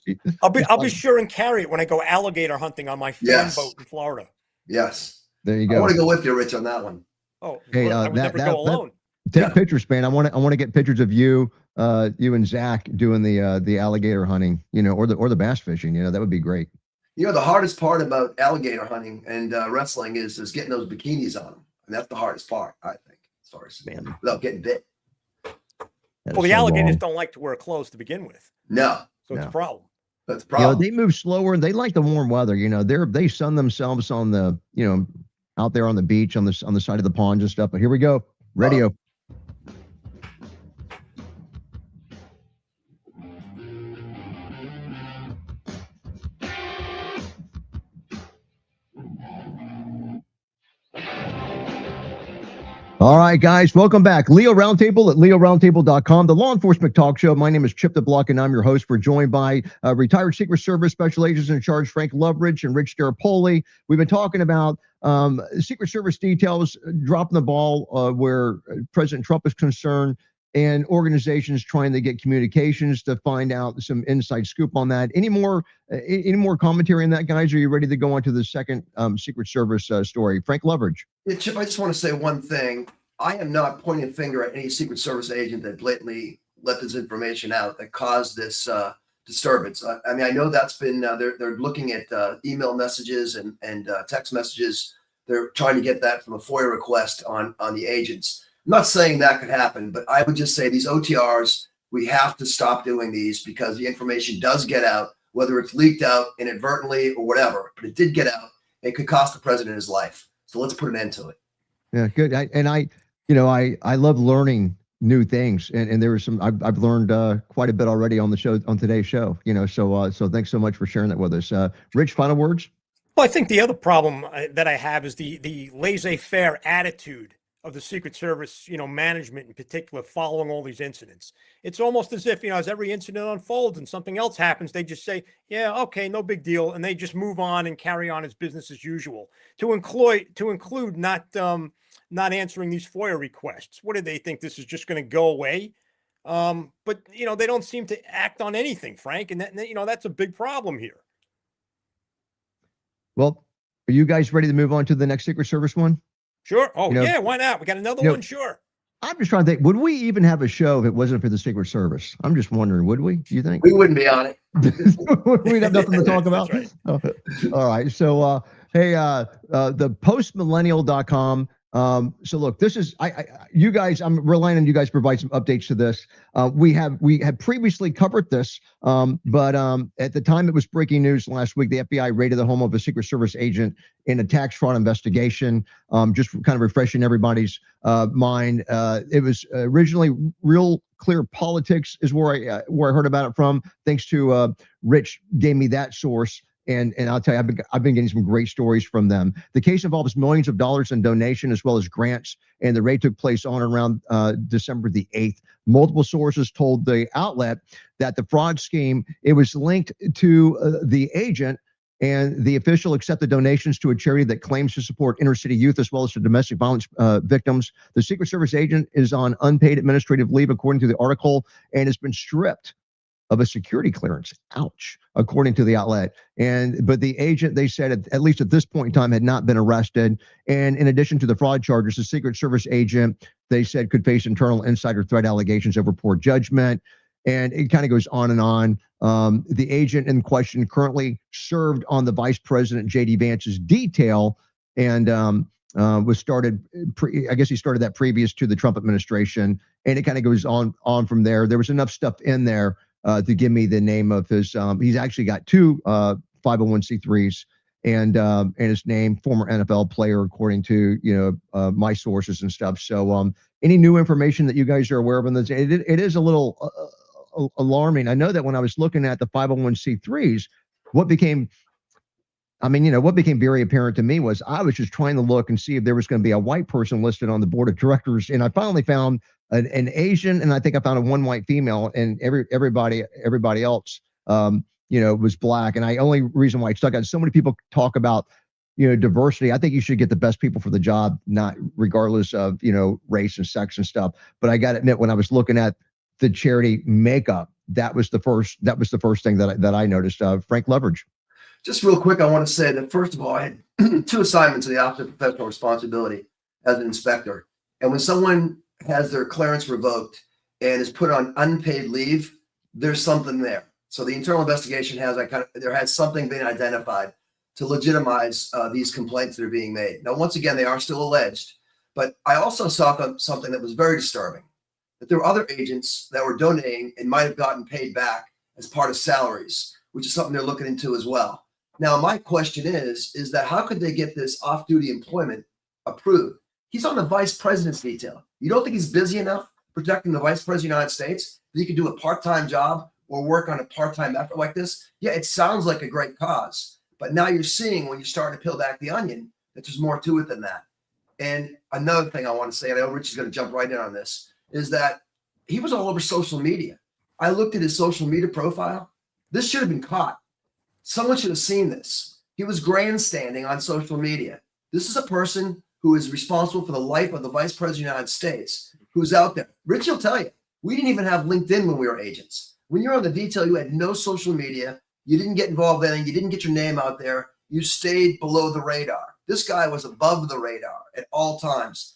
I'll be sure and carry it when I go alligator hunting on my fan boat in Florida. Yes. There you go. I want to go with you, Rich, on that one. Oh, hey, I would never go alone. Take pictures, man. I want to get pictures of you and Zach doing the alligator hunting, you know, or the bass fishing. You know, that would be great. You know, the hardest part about alligator hunting and wrestling is getting those bikinis on them, and that's the hardest part, I think, as far as without getting bit. Well, the alligators don't like to wear clothes to begin with. No, so it's a problem. That's the problem. They move slower and they like the warm weather. They sun themselves on the, out there on the beach on the side of the ponds and stuff. But here we go. Radio. All right, guys, welcome back. Leo Roundtable at leoroundtable.com, the law enforcement talk show. My name is Chip the Block, and I'm your host. We're joined by retired Secret Service Special Agents in Charge Frank Loveridge and Rich Garapoli. We've been talking about Secret Service details, dropping the ball where President Trump is concerned, and organizations trying to get communications to find out some inside scoop on that. Any more commentary on that, guys? Are you ready to go on to the second Secret Service story? Frank Loveridge. Yeah, Chip, I just want to say one thing. I am not pointing a finger at any Secret Service agent that blatantly let this information out that caused this disturbance. I mean, I know that's been, they're looking at email messages and text messages. They're trying to get that from a FOIA request on the agents. I'm not saying that could happen, but I would just say these OTRs, we have to stop doing these because the information does get out, whether it's leaked out inadvertently or whatever, but it did get out. It could cost the president his life. So let's put an end to it. Yeah, good. I love learning new things, and there was some I've learned quite a bit already on the show, on today's show. So thanks so much for sharing that with us. Rich, final words. Well, I think the other problem that I have is the laissez-faire attitude of the Secret Service, management in particular, following all these incidents. It's almost as if, as every incident unfolds and something else happens, they just say, yeah, okay, no big deal. And they just move on and carry on as business as usual. To include not answering these FOIA requests. What do they think? This is just going to go away? But, they don't seem to act on anything, Frank. And that's a big problem here. Well, are you guys ready to move on to the next Secret Service one? Sure. Oh, yeah. Why not? We got another one. Sure. I'm just trying to think, would we even have a show if it wasn't for the Secret Service? I'm just wondering, would we? Do you think? We wouldn't be on it. We'd have nothing to talk about. Right. All right. So, hey, the postmillennial.com. So look, this is you guys. I'm relying on you guys to provide some updates to this. We had previously covered this, but at the time it was breaking news last week. The FBI raided the home of a Secret Service agent in a tax fraud investigation. Just kind of refreshing everybody's mind. It was originally Real Clear Politics is where I heard about it from. Thanks to Rich gave me that source. And I'll tell you, I've been getting some great stories from them. The case involves millions of dollars in donation as well as grants, and the raid took place on around December the 8th. Multiple sources told the outlet that the fraud scheme, it was linked to the agent, and the official accepted donations to a charity that claims to support inner city youth as well as to domestic violence victims. The Secret Service agent is on unpaid administrative leave, according to the article, and has been stripped of a security clearance. Ouch, according to the outlet. But the agent, they said, at least at this point in time, had not been arrested. And in addition to the fraud charges, the Secret Service agent, they said, could face internal insider threat allegations over poor judgment. And it kind of goes on and on. The agent in question currently served on the Vice President J.D. Vance's detail, and was started. I guess he started that previous to the Trump administration, and it kind of goes on from there. There was enough stuff in there to give me the name of his. He's actually got two 501c3s, and his name, former NFL player, according to my sources and stuff. So any new information that you guys are aware of in this, it is a little alarming. I know that when I was looking at the 501c3s, what became very apparent to me was I was just trying to look and see if there was going to be a white person listed on the board of directors, and I finally found an Asian, and I think I found one white female, and everybody else, was black. And only reason why it stuck out, so many people talk about, diversity. I think you should get the best people for the job, not regardless of, race and sex and stuff. But I got to admit, when I was looking at the charity makeup, that was the first thing that I noticed. Frank Loveridge. Just real quick, I want to say that, first of all, I had two assignments in the Office of Professional Responsibility as an inspector. And when someone has their clearance revoked and is put on unpaid leave, there's something there. So the internal investigation there has something been identified to legitimize these complaints that are being made. Now, once again, they are still alleged, but I also saw something that was very disturbing, that there were other agents that were donating and might have gotten paid back as part of salaries, which is something they're looking into as well. Now, my question is that how could they get this off-duty employment approved? He's on the vice president's detail. You don't think he's busy enough protecting the vice president of the United States that he could do a part-time job or work on a part-time effort like this? Yeah, it sounds like a great cause, but now you're seeing, when you're starting to peel back the onion, that there's more to it than that. And another thing I want to say, and I know Rich is going to jump right in on this, is that he was all over social media. I looked at his social media profile. This should have been caught. Someone should have seen this. He was grandstanding on social media. This is a person who is responsible for the life of the vice president of the United States, who's out there. Rich will tell you, we didn't even have LinkedIn when we were agents. When you're on the detail, you had no social media. You didn't get involved in it. You didn't get your name out there. You stayed below the radar. This guy was above the radar at all times.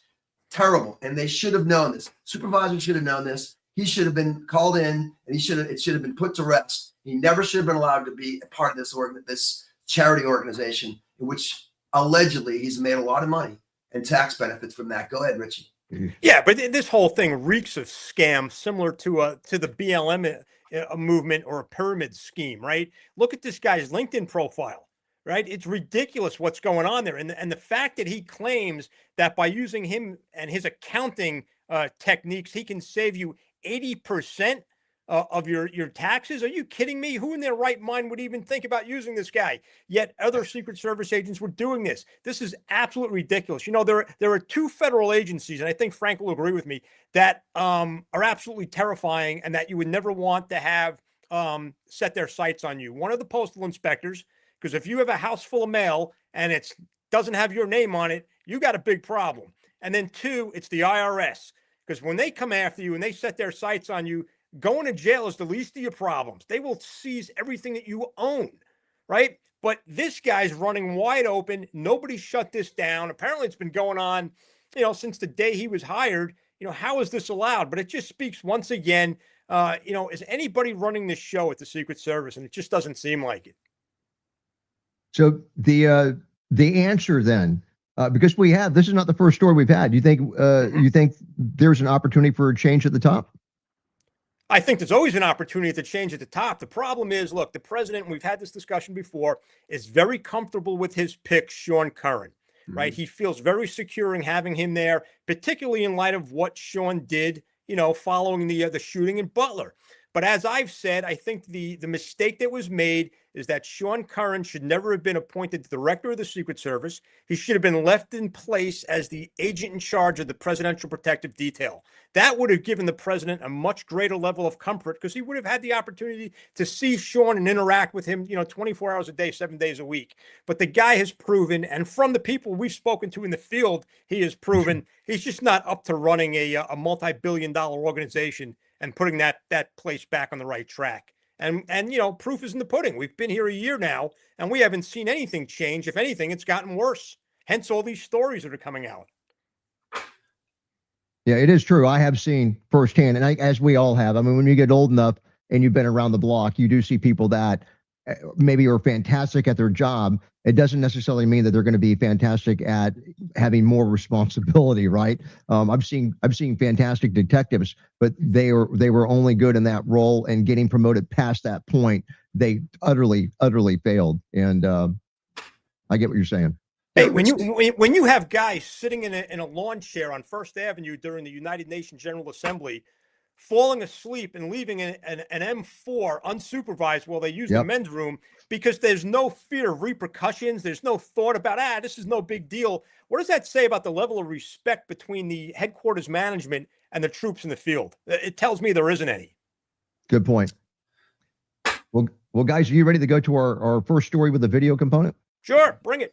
Terrible. And they should have known this. Supervisor should have known this. He should have been called in, and it should have been put to rest. He never should have been allowed to be a part of this charity organization, in which allegedly he's made a lot of money and tax benefits from that. Go ahead, Richie. Yeah, but this whole thing reeks of scam, similar to the BLM movement or a pyramid scheme, right? Look at this guy's LinkedIn profile, right? It's ridiculous what's going on there, and the fact that he claims that by using him and his accounting techniques, he can save you 80% of your taxes. Are you kidding me? Who in their right mind would even think about using this guy? Yet other Secret Service agents were doing this. This is absolutely ridiculous. You know, there are two federal agencies, and I think Frank will agree with me, that are absolutely terrifying and that you would never want to have set their sights on you. One of the postal inspectors, because if you have a house full of mail and it doesn't have your name on it, you got a big problem. And then two, it's the IRS, because when they come after you and they set their sights on you, going to jail is the least of your problems. They will seize everything that you own, right? But this guy's running wide open. Nobody shut this down. Apparently it's been going on, you know, since the day he was hired. You know, how is this allowed? But it just speaks once again, you know, is anybody running this show at the Secret Service? And it just doesn't seem like it. So the answer then, because this is not the first story we've had. You think there's an opportunity for a change at the top? I think there's always an opportunity to change at the top. The problem is, look, the president, and we've had this discussion before, is very comfortable with his pick, Sean Curran, right? He feels very secure in having him there, particularly in light of what Sean did, you know, following the shooting in Butler. But as I've said, I think the mistake that was made is that Sean Curran should never have been appointed director of the Secret Service. He should have been left in place as the agent in charge of the Presidential Protective Detail. That would have given the president a much greater level of comfort, because he would have had the opportunity to see Sean and interact with him, you know, 24 hours a day, 7 days a week. But the guy has proven, and from the people we've spoken to in the field, he has proven he's just not up to running a multi-billion-dollar organization and putting that place back on the right track. And you know, proof is in the pudding. We've been here a year now, and we haven't seen anything change. If anything, it's gotten worse. Hence all these stories that are coming out. Yeah, it is true. I have seen firsthand, and as we all have. I mean, when you get old enough and you've been around the block, you do see people that maybe are fantastic at their job. It doesn't necessarily mean that they're going to be fantastic at having more responsibility, right? I've seen fantastic detectives, but they were only good in that role, and getting promoted past that point, they utterly failed. And I get what you're saying. Hey, when you have guys sitting in a lawn chair on First Avenue during the United Nations General Assembly, falling asleep and leaving an M4 unsupervised while they use the men's room, because there's no fear of repercussions. There's no thought about, this is no big deal. What does that say about the level of respect between the headquarters management and the troops in the field? It tells me there isn't any. Good point. Well, guys, are you ready to go to our first story with the video component? Sure, bring it.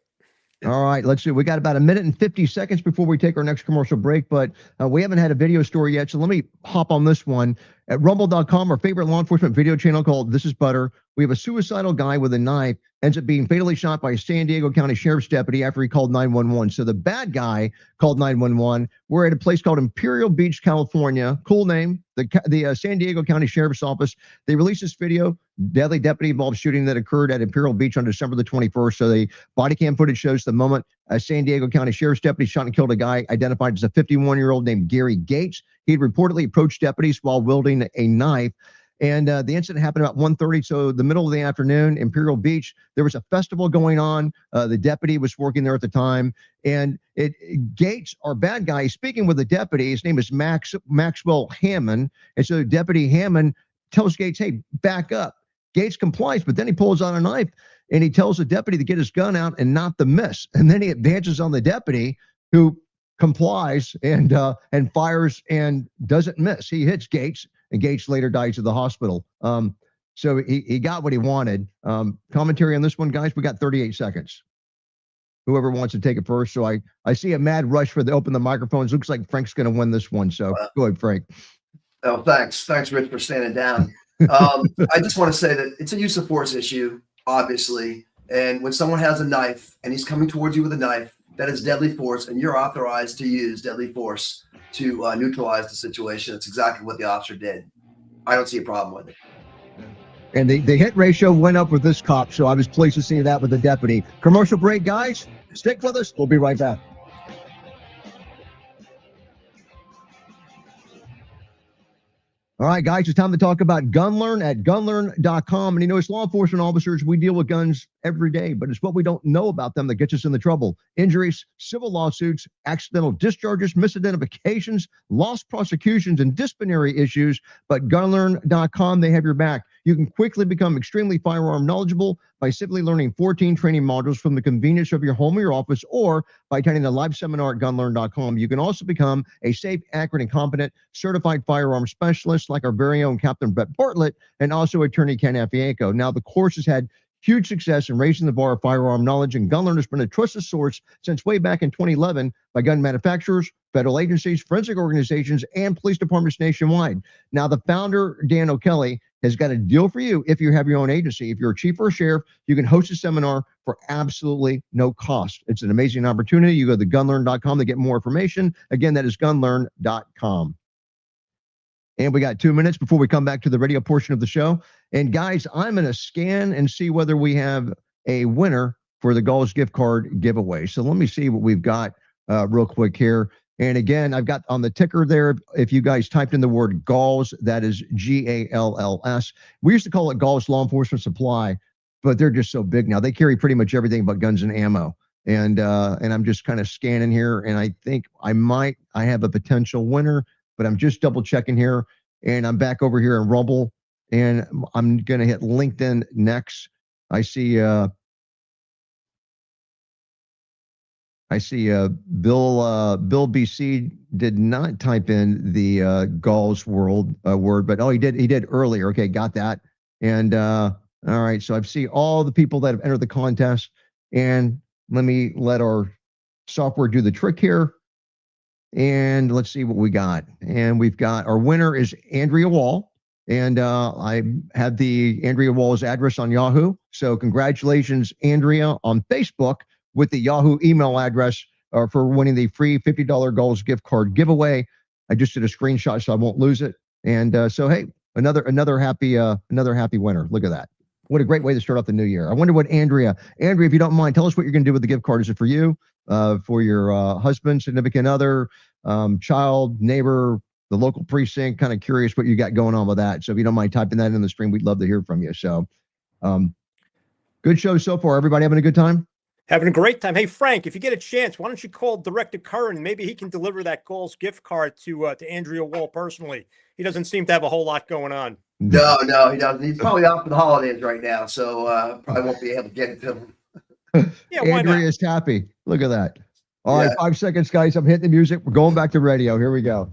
All right, let's see. We got about 1 minute and 50 seconds before we take our next commercial break, but we haven't had a video story yet, so let me hop on this one. At rumble.com, our favorite law enforcement video channel called This Is Butter, we have a suicidal guy with a knife ends up being fatally shot by a San Diego County Sheriff's deputy after he called 911. So the bad guy called 911. We're at a place called Imperial Beach, California. Cool name. The San Diego County Sheriff's Office, they released this video, deadly deputy involved shooting that occurred at Imperial Beach on December the 21st. So the body cam footage shows the moment a San Diego County Sheriff's deputy shot and killed a guy identified as a 51-year-old named Gary Gates. He had reportedly approached deputies while wielding a knife. And the incident happened about 1:30, so the middle of the afternoon, Imperial Beach. There was a festival going on. The deputy was working there at the time, and Gates, our bad guy, speaking with the deputy. His name is Maxwell Hammond, and so Deputy Hammond tells Gates, "Hey, back up." Gates complies, but then he pulls out a knife and he tells the deputy to get his gun out and not to miss. And then he advances on the deputy, who complies and fires and doesn't miss. He hits Gates, and Gates later dies at the hospital. So he got what he wanted. Commentary on this one, guys. We got 38 seconds. Whoever wants to take it first. So I see a mad rush for the open the microphones. Looks like Frank's going to win this one. So go ahead, Frank. Oh, thanks, Rich, for standing down. I just want to say that it's a use of force issue, obviously. And when someone has a knife and he's coming towards you with a knife, that is deadly force, and you're authorized to use deadly force to neutralize the situation. That's exactly what the officer did. I don't see a problem with it. And the hit ratio went up with this cop, so I was pleased to see that with the deputy. Commercial break, guys. Stick with us. We'll be right back. All right, guys, it's time to talk about GunLearn at gunlearn.com. And you know, as law enforcement officers, we deal with guns every day, but it's what we don't know about them that gets us into trouble. Injuries, civil lawsuits, accidental discharges, misidentifications, lost prosecutions, and disciplinary issues. But gunlearn.com, they have your back. You can quickly become extremely firearm knowledgeable by simply learning 14 training modules from the convenience of your home or your office, or by attending a live seminar at gunlearn.com. You can also become a safe, accurate, and competent certified firearm specialist like our very own Captain Brett Bartlett and also attorney Ken Afianco. Now, the course has had huge success in raising the bar of firearm knowledge, and GunLearn has been a trusted source since way back in 2011 by gun manufacturers, federal agencies, forensic organizations, and police departments nationwide. Now, the founder, Dan O'Kelly, has got a deal for you if you have your own agency. If you're a chief or a sheriff, you can host a seminar for absolutely no cost. It's an amazing opportunity. You go to gunlearn.com to get more information. Again, that is gunlearn.com. And we got 2 minutes before we come back to the radio portion of the show. And guys, I'm going to scan and see whether we have a winner for the Galls gift card giveaway. So let me see what we've got real quick here. And again, I've got on the ticker there, if you guys typed in the word Galls, that is Galls. We used to call it Galls Law Enforcement Supply, but they're just so big now. They carry pretty much everything but guns and ammo. And I'm just kind of scanning here, and I think I have a potential winner, but I'm just double checking here. And I'm back over here in Rumble, and I'm going to hit LinkedIn next. I see Bill BC did not type in the Galls word, but he did earlier. Okay, got that. And all right, so I see all the people that have entered the contest, and let me let our software do the trick here. And let's see what we got. And we've got our winner is Andrea Wall. And I have the Andrea Wall's address on Yahoo. So congratulations, Andrea, on Facebook with the Yahoo email address for winning the free $50 Galls gift card giveaway. I just did a screenshot so I won't lose it. And so, hey, another happy winner. Look at that. What a great way to start off the new year. I wonder what Andrea, if you don't mind, tell us what you're going to do with the gift card. Is it for you, for your husband, significant other, child, neighbor, the local precinct? Kind of curious what you got going on with that. So if you don't mind typing that in the stream, we'd love to hear from you. So good show so far. Everybody having a good time? Having a great time. Hey, Frank, if you get a chance, why don't you call Director Curran? Maybe he can deliver that Galls gift card to Andrea Wall personally. He doesn't seem to have a whole lot going on. No, he doesn't. He's probably out for the holidays right now, so probably won't be able to get it to him. Yeah, why not? Andrea's happy. Look at that. All right, 5 seconds, guys. I'm hitting the music. We're going back to radio. Here we go.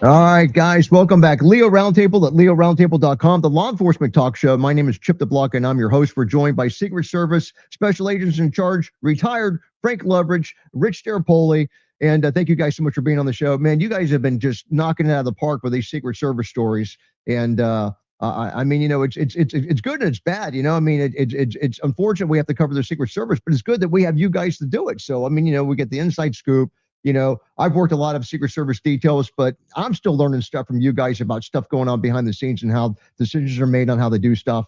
All right, guys, welcome back. Leo Roundtable at leoroundtable.com, the law enforcement talk show. My name is Chip the Block, and I'm your host. We're joined by Secret Service Special Agents in Charge, retired Frank Loveridge, Rich Staropoli, and thank you guys so much for being on the show. Man, you guys have been just knocking it out of the park with these Secret Service stories, and I mean, you know, it's good and it's bad. You know, I mean, it's unfortunate we have to cover the Secret Service, but it's good that we have you guys to do it. So, I mean, you know, we get the inside scoop. You know, I've worked a lot of Secret Service details, but I'm still learning stuff from you guys about stuff going on behind the scenes and how decisions are made on how they do stuff.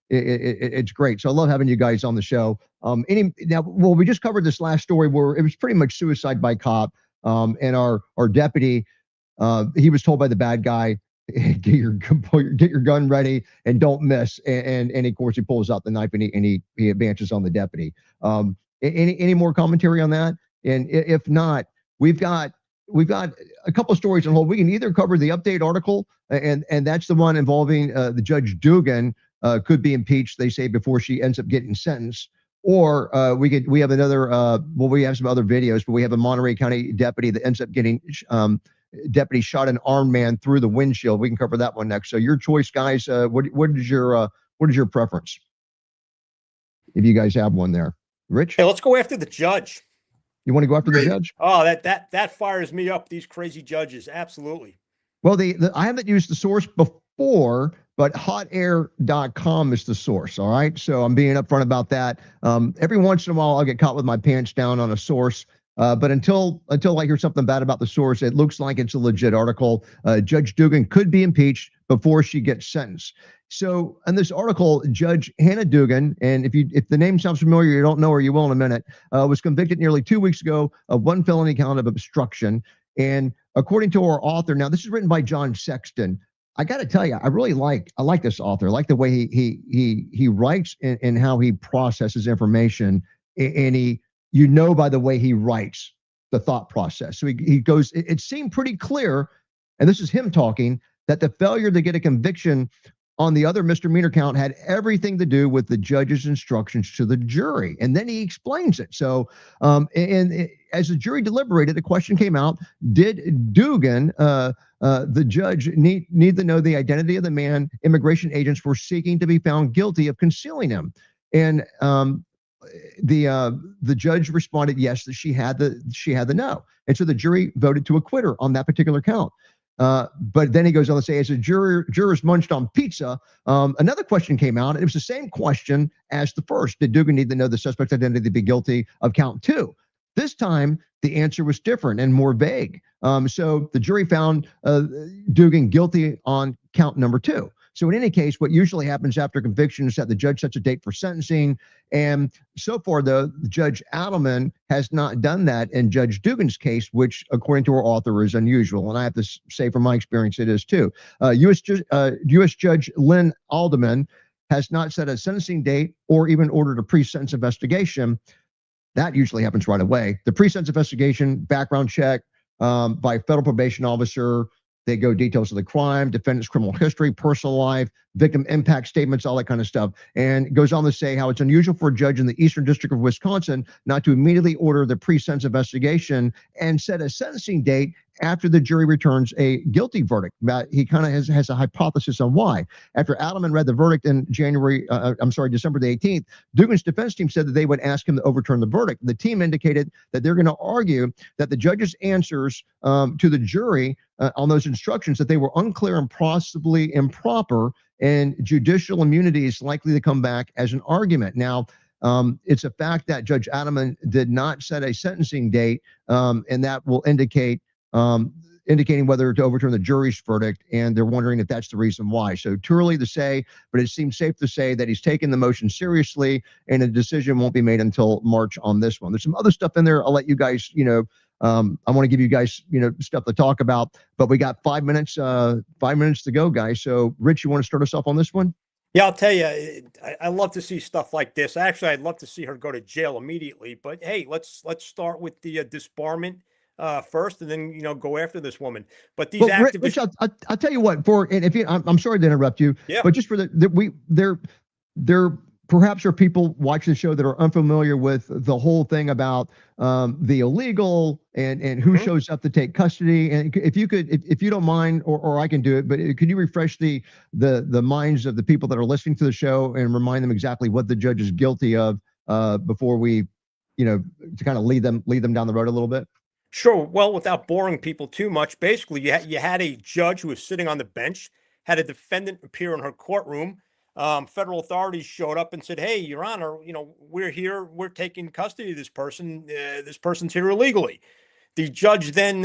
It's great. So I love having you guys on the show. We just covered this last story where it was pretty much suicide by cop. And our deputy, he was told by the bad guy, get your gun ready and don't miss. And of course he pulls out the knife and he advances on the deputy. Any more commentary on that? And if not, we've got a couple of stories on hold. We can either cover the update article, and that's the one involving the Judge Dugan could be impeached, they say, before she ends up getting sentenced. Or we have another, we have some other videos, but we have a Monterey County deputy that ends up getting deputy shot an armed man through the windshield. We can cover that one next. So your choice, guys. What is your preference? If you guys have one there, Rich. Hey, let's go after the judge. You want to go after the judge? Oh, that fires me up. These crazy judges, absolutely. Well, I haven't used the source before, but hotair.com is the source. All right. So I'm being upfront about that. Every once in a while, I'll get caught with my pants down on a source. But until I hear something bad about the source, it looks like it's a legit article. Judge Dugan could be impeached before she gets sentenced. So in this article, Judge Hannah Dugan, and if the name sounds familiar, you don't know her, you will in a minute, was convicted nearly 2 weeks ago of one felony count of obstruction. And according to our author, now this is written by John Sexton. I got to tell you, I like this author. I like the way he writes and how he processes information, and by the way he writes the thought process. So he goes, it seemed pretty clear, and this is him talking, that the failure to get a conviction on the other misdemeanor count had everything to do with the judge's instructions to the jury. And then he explains it. So, as the jury deliberated, the question came out, did Dugan, the judge, need to know the identity of the man immigration agents were seeking to be found guilty of concealing him? And the judge responded yes, that she had the know. And so the jury voted to acquit her on that particular count. But then he goes on to say, as the jurors munched on pizza, another question came out. And it was the same question as the first. Did Dugan need to know the suspect's identity to be guilty of count 2? This time, the answer was different and more vague. So the jury found Dugan guilty on count number 2. So in any case, what usually happens after conviction is that the judge sets a date for sentencing. And so far, though, Judge Adelman has not done that in Judge Dugan's case, which, according to our author, is unusual. And I have to say, from my experience, it is too. U.S. Judge Lynn Alderman has not set a sentencing date or even ordered a pre-sentence investigation. That usually happens right away. The pre-sentence investigation, background check by a federal probation officer. They go details of the crime, defendant's criminal history, personal life, victim impact statements, all that kind of stuff. And it goes on to say how it's unusual for a judge in the Eastern District of Wisconsin not to immediately order the pre-sentence investigation and set a sentencing date after the jury returns a guilty verdict. He kind of has a hypothesis on why. After Adelman read the verdict in December the 18th, Dugan's defense team said that they would ask him to overturn the verdict. The team indicated that they're going to argue that the judge's answers to the jury on those instructions, that they were unclear and possibly improper, and judicial immunity is likely to come back as an argument. Now, it's a fact that Judge Adelman did not set a sentencing date, and that will indicating whether to overturn the jury's verdict, and they're wondering if that's the reason why. So too early to say, but it seems safe to say that he's taken the motion seriously, and a decision won't be made until March on this one. There's some other stuff in there. I'll let you guys, I want to give you guys, stuff to talk about, but we got 5 minutes to go, guys. So Rich, you want to start us off on this one? Yeah, I'll tell you, I love to see stuff like this. Actually, I'd love to see her go to jail immediately, but hey, let's start with the disbarment first, and then go after this woman. But these activists, Rich, I'll tell you what. I'm sorry to interrupt you, yeah, but just for there perhaps are people watching the show that are unfamiliar with the whole thing about the illegal and who shows up to take custody. And if you don't mind, or I can do it, but could you refresh the minds of the people that are listening to the show and remind them exactly what the judge is guilty of before we, to kind of lead them down the road a little bit? Sure. Well, without boring people too much, basically, you had a judge who was sitting on the bench, had a defendant appear in her courtroom. Federal authorities showed up and said, "Hey, Your Honor, we're here. We're taking custody of this person. This person's here illegally." The judge then,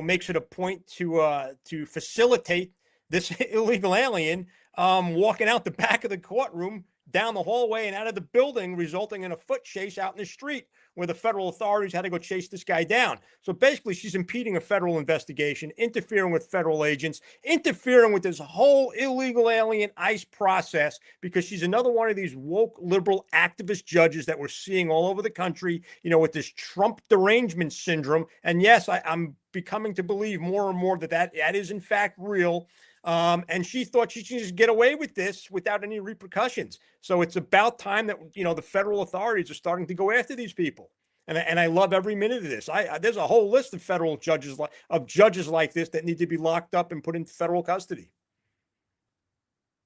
makes it a point to facilitate this illegal alien walking out the back of the courtroom, down the hallway, and out of the building, resulting in a foot chase out in the street where the federal authorities had to go chase this guy down. So basically, she's impeding a federal investigation, interfering with federal agents, interfering with this whole illegal alien ICE process, because she's another one of these woke liberal activist judges that we're seeing all over the country, with this Trump derangement syndrome. And yes, I'm becoming to believe more and more that is in fact real. And she thought she could just get away with this without any repercussions. So it's about time that, the federal authorities are starting to go after these people. And I love every minute of this. There's a whole list of federal judges like this that need to be locked up and put in federal custody.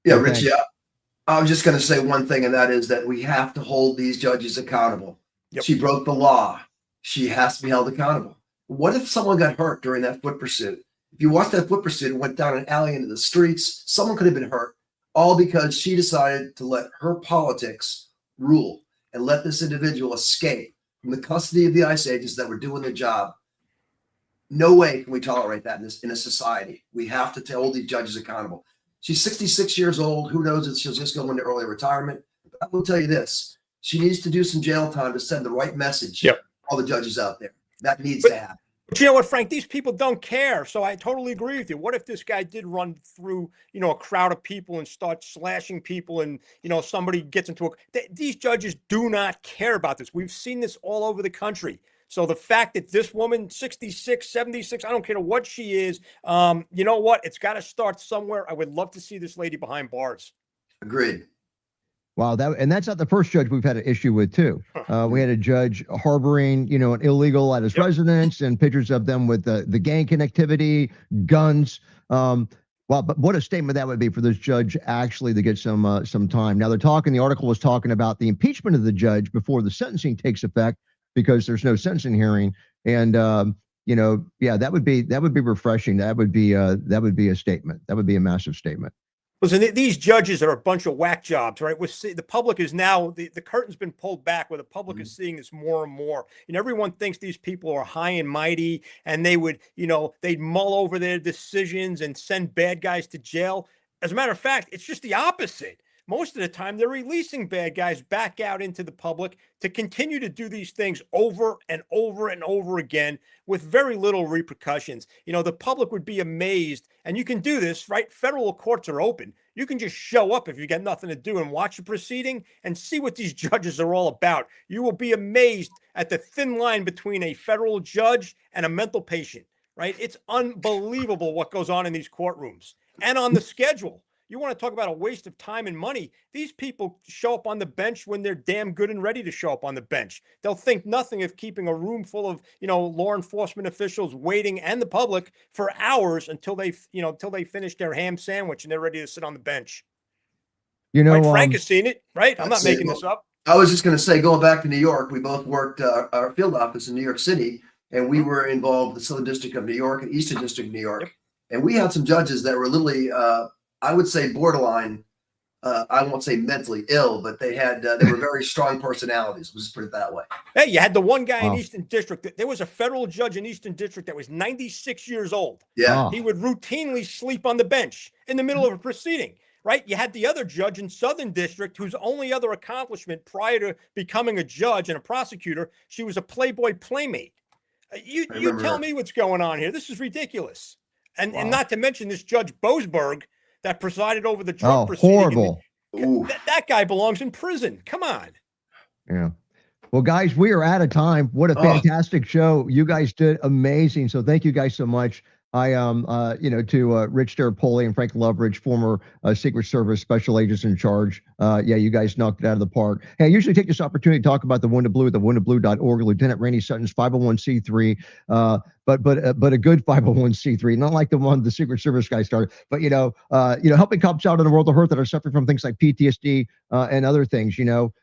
Yeah, Rich, yeah. I was just going to say one thing, and that is that we have to hold these judges accountable. Yep. She broke the law. She has to be held accountable. What if someone got hurt during that foot pursuit? If you watched that foot pursuit and went down an alley into the streets, someone could have been hurt, all because she decided to let her politics rule and let this individual escape from the custody of the ICE agents that were doing their job. No way can we tolerate that in a society. We have to hold these judges accountable. She's 66 years old. Who knows if she'll just go into early retirement? But I will tell you this. She needs to do some jail time to send the right message to all the judges out there. That needs to happen. But you know what, Frank? These people don't care. So I totally agree with you. What if this guy did run through, a crowd of people and start slashing people, and, somebody gets into these judges do not care about this. We've seen this all over the country. So the fact that this woman, 66, 76, I don't care what she is, you know what? It's got to start somewhere. I would love to see this lady behind bars. Agreed. Wow, that's not the first judge we've had an issue with too. We had a judge harboring, an illegal at his residence, and pictures of them with the gang connectivity, guns. Well, but what a statement that would be for this judge actually to get some time. Now the article was talking about the impeachment of the judge before the sentencing takes effect, because there's no sentencing hearing. And that would be refreshing. That would be a statement. That would be a massive statement. Listen, these judges are a bunch of whack jobs, right? The public is now, the curtain's been pulled back, where the public is seeing this more and more. Everyone thinks these people are high and mighty, and they would, they'd mull over their decisions and send bad guys to jail. As a matter of fact, it's just the opposite. Most of the time, they're releasing bad guys back out into the public to continue to do these things over and over and over again with very little repercussions. The public would be amazed, and you can do this, right? Federal courts are open. You can just show up if you got nothing to do and watch a proceeding and see what these judges are all about. You will be amazed at the thin line between a federal judge and a mental patient, right? It's unbelievable what goes on in these courtrooms and on the schedule. You want to talk about a waste of time and money? These people show up on the bench when they're damn good and ready to show up on the bench. They'll think nothing of keeping a room full of, law enforcement officials waiting, and the public, for hours until they finish their ham sandwich and they're ready to sit on the bench. Right? Frank has seen it, right? I'm not making this up. I was just going to say, going back to New York, we both worked our field office in New York City, and we were involved in the Southern District of New York and Eastern District of New York. Yep. And we had some judges that were literally, I would say, borderline. I won't say mentally ill, but they were very strong personalities. Let's put it that way. Hey, you had the one guy in Eastern District. There was a federal judge in Eastern District that was 96 years old. Yeah. He would routinely sleep on the bench in the middle of a proceeding, right? You had the other judge in Southern District, whose only other accomplishment prior to becoming a judge and a prosecutor, she was a Playboy playmate. You tell me what's going on here. This is ridiculous. And not to mention this Judge Boasberg that presided over the Trump proceeding. Horrible. That guy belongs in prison. Come on. Yeah. Well, guys, we are out of time. What a fantastic show. You guys did amazing. So thank you guys so much. I to Rich Darapoli and Frank Loveridge, former Secret Service special agents in charge. You guys knocked it out of the park. Hey, I usually take this opportunity to talk about the Wounded Blue at thewoundedblue.org, Lieutenant Rainey Sutton's 501c3, but a good 501c3, not like the one the Secret Service guy started, but helping cops out in the world of hurt that are suffering from things like PTSD and other things.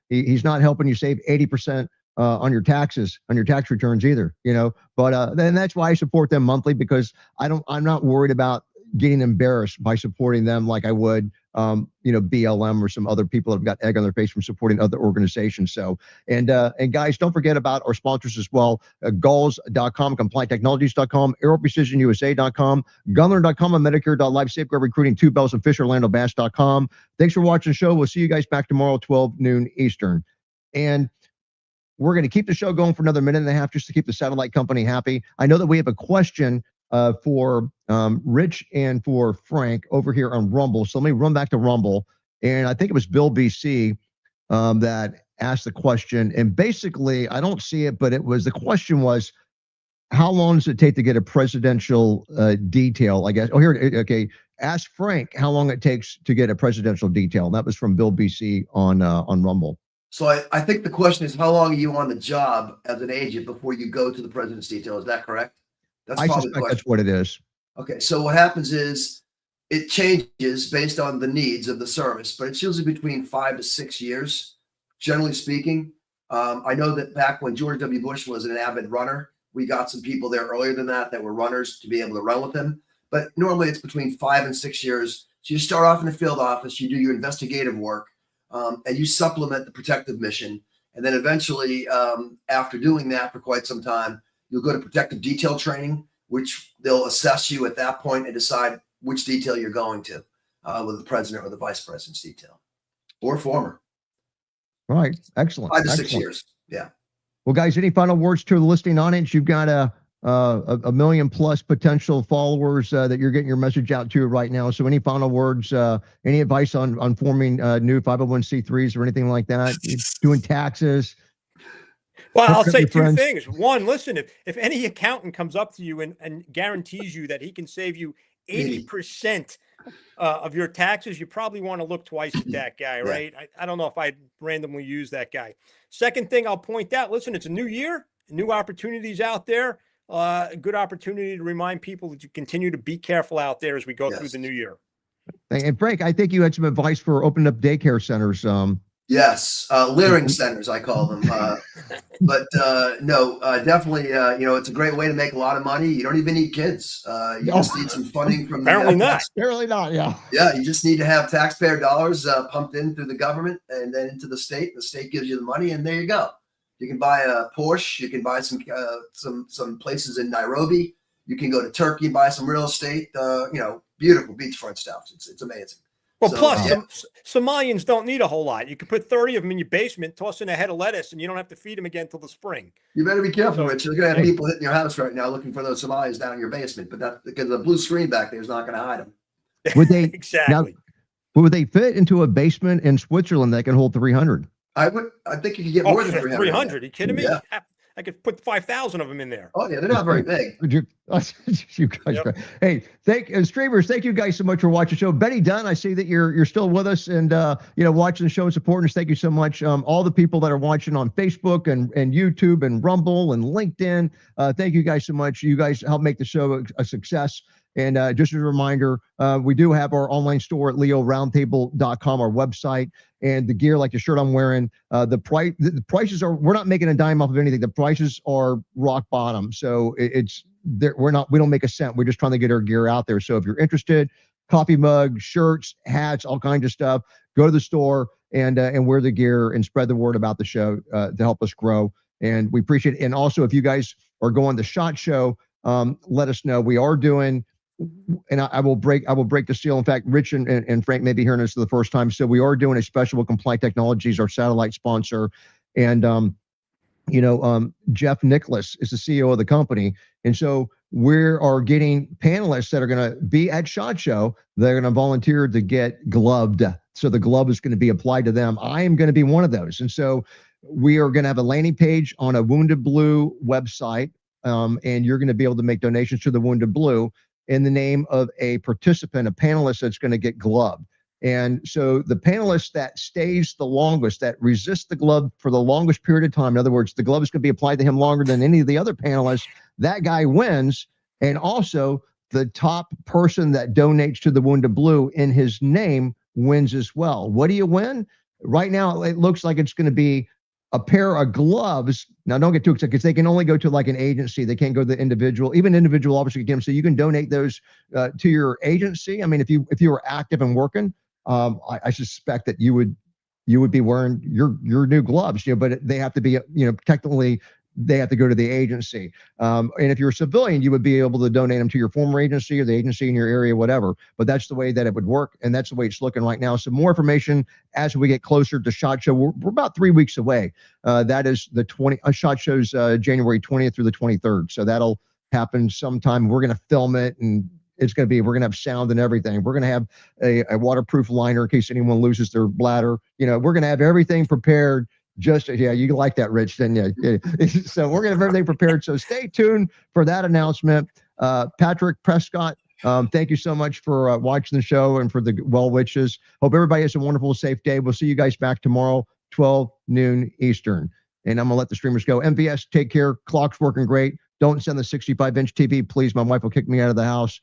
He's not helping you save 80%. On your taxes, on your tax returns either, but then that's why I support them monthly, because I'm not worried about getting embarrassed by supporting them like I would BLM or some other people that have got egg on their face from supporting other organizations. So, and guys, don't forget about our sponsors as well. Gauls.com, CompliantTechnologies.com, AeroPrecisionUSA.com, Gunlearn.com, and Medicare.life, Safeguard Recruiting, 2 Bells and Fish, OrlandoBass.com. Thanks for watching the show. We'll see you guys back tomorrow, 12 noon Eastern. And we're going to keep the show going for another minute and a half just to keep the satellite company happy. I know that we have a question for Rich and for Frank over here on Rumble. So let me run back to Rumble. And I think it was Bill BC that asked the question. And basically, I don't see it, but the question was, how long does it take to get a presidential detail, I guess? Oh, here, okay. Ask Frank how long it takes to get a presidential detail. That was from Bill BC on Rumble. So I think the question is, how long are you on the job as an agent before you go to the president's detail? Is that correct? I suspect that's what it is. Okay, so what happens is it changes based on the needs of the service, but it's usually between 5 to 6 years, generally speaking. I know that back when George W. Bush was an avid runner, we got some people there earlier than that were runners to be able to run with him. But normally it's between 5 and 6 years. So you start off in the field office, you do your investigative work, and you supplement the protective mission. And then eventually, after doing that for quite some time, you'll go to protective detail training, which they'll assess you at that point and decide which detail you're going to, with the president or the vice president's detail, or former. All right. Excellent. 5 to 6 years. Yeah. Well, guys, any final words to the listening audience? You've got a million plus potential followers that you're getting your message out to right now. So any final words, any advice on forming new 501c3s or anything like that? Doing taxes? Well, I'll say two things. One, listen, if any accountant comes up to you and guarantees you that he can save you 80% of your taxes, you probably want to look twice at that guy, right? I don't know if I'd randomly use that guy. Second thing I'll point out, listen, it's a new year, new opportunities out there. A good opportunity to remind people that you continue to be careful out there as we go through the new year. And Frank, I think you had some advice for opening up daycare centers. Yes, Leering centers, I call them. But no, definitely, it's a great way to make a lot of money. You don't even need kids. You just need some funding from apparently not. Apparently not, yeah. Yeah, you just need to have taxpayer dollars pumped in through the government and then into the state. The state gives you the money, and there you go. You can buy a Porsche. You can buy some places in Nairobi. You can go to Turkey and buy some real estate. Beautiful beachfront stuff. It's amazing. Well, plus Somalians don't need a whole lot. You can put 30 of them in your basement, toss in a head of lettuce, and you don't have to feed them again until the spring. You better be careful, Rich. You're going to have people hitting your house right now looking for those Somalis down in your basement, but that because the blue screen back there is not going to hide them. Would they exactly? Now, would they fit into a basement in Switzerland that can hold 300? I think you could get more than 300. 300? Are you kidding me? Yeah. I could put 5,000 of them in there. Oh yeah, they're not very big. You guys, hey, streamers, thank you guys so much for watching the show. Betty Dunn, I see that you're still with us and watching the show and supporting us. Thank you so much. All the people that are watching on Facebook and YouTube and Rumble and LinkedIn, thank you guys so much. You guys help make the show a success. And just as a reminder, we do have our online store at leoroundtable.com, our website, and the gear like the shirt I'm wearing. The prices are, we're not making a dime off of anything. The prices are rock bottom. So we don't make a cent. We're just trying to get our gear out there. So if you're interested, coffee mug, shirts, hats, all kinds of stuff, go to the store and wear the gear and spread the word about the show to help us grow. And we appreciate it. And also, if you guys are going to SHOT Show, let us know. We are doing, and I will break the seal. In fact, Rich and Frank may be hearing this for the first time. So we are doing a special with Compliant Technologies, our satellite sponsor. And, Jeff Nicholas is the CEO of the company. And so we are getting panelists that are going to be at SHOT Show. They're going to volunteer to get gloved. So the glove is going to be applied to them. I am going to be one of those. And so we are going to have a landing page on a Wounded Blue website. And you're going to be able to make donations to the Wounded Blue in the name of a participant, a panelist that's going to get gloved. And so the panelist that stays the longest, that resists the glove for the longest period of time, in other words, the glove is going to be applied to him longer than any of the other panelists, that guy wins. And also the top person that donates to the Wounded Blue in his name wins as well. What do you win? Right now, it looks like it's going to be a pair of gloves. Now, don't get too excited because they can only go to like an agency. They can't go to the individual. Even individual obviously can. So you can donate those to your agency. I mean, if you were active and working, I suspect that you would be wearing your new gloves, but they have to be, technically they have to go to the agency. And if you're a civilian, you would be able to donate them to your former agency or the agency in your area, whatever. But that's the way that it would work, and that's the way it's looking right now. So more information as we get closer to SHOT Show. We're about 3 weeks away. That is the SHOT Show's January 20th through the 23rd. So that'll happen sometime. We're going to film it, and we're going to have sound and everything. We're going to have a waterproof liner in case anyone loses their bladder. We're going to have everything prepared. You like that, Rich, didn't you? So we're going to have everything prepared. So stay tuned for that announcement. Patrick Prescott, thank you so much for watching the show and for the well wishes. Hope everybody has a wonderful, safe day. We'll see you guys back tomorrow, 12 noon Eastern. And I'm going to let the streamers go. MVS, take care. Clock's working great. Don't send the 65-inch TV, please. My wife will kick me out of the house.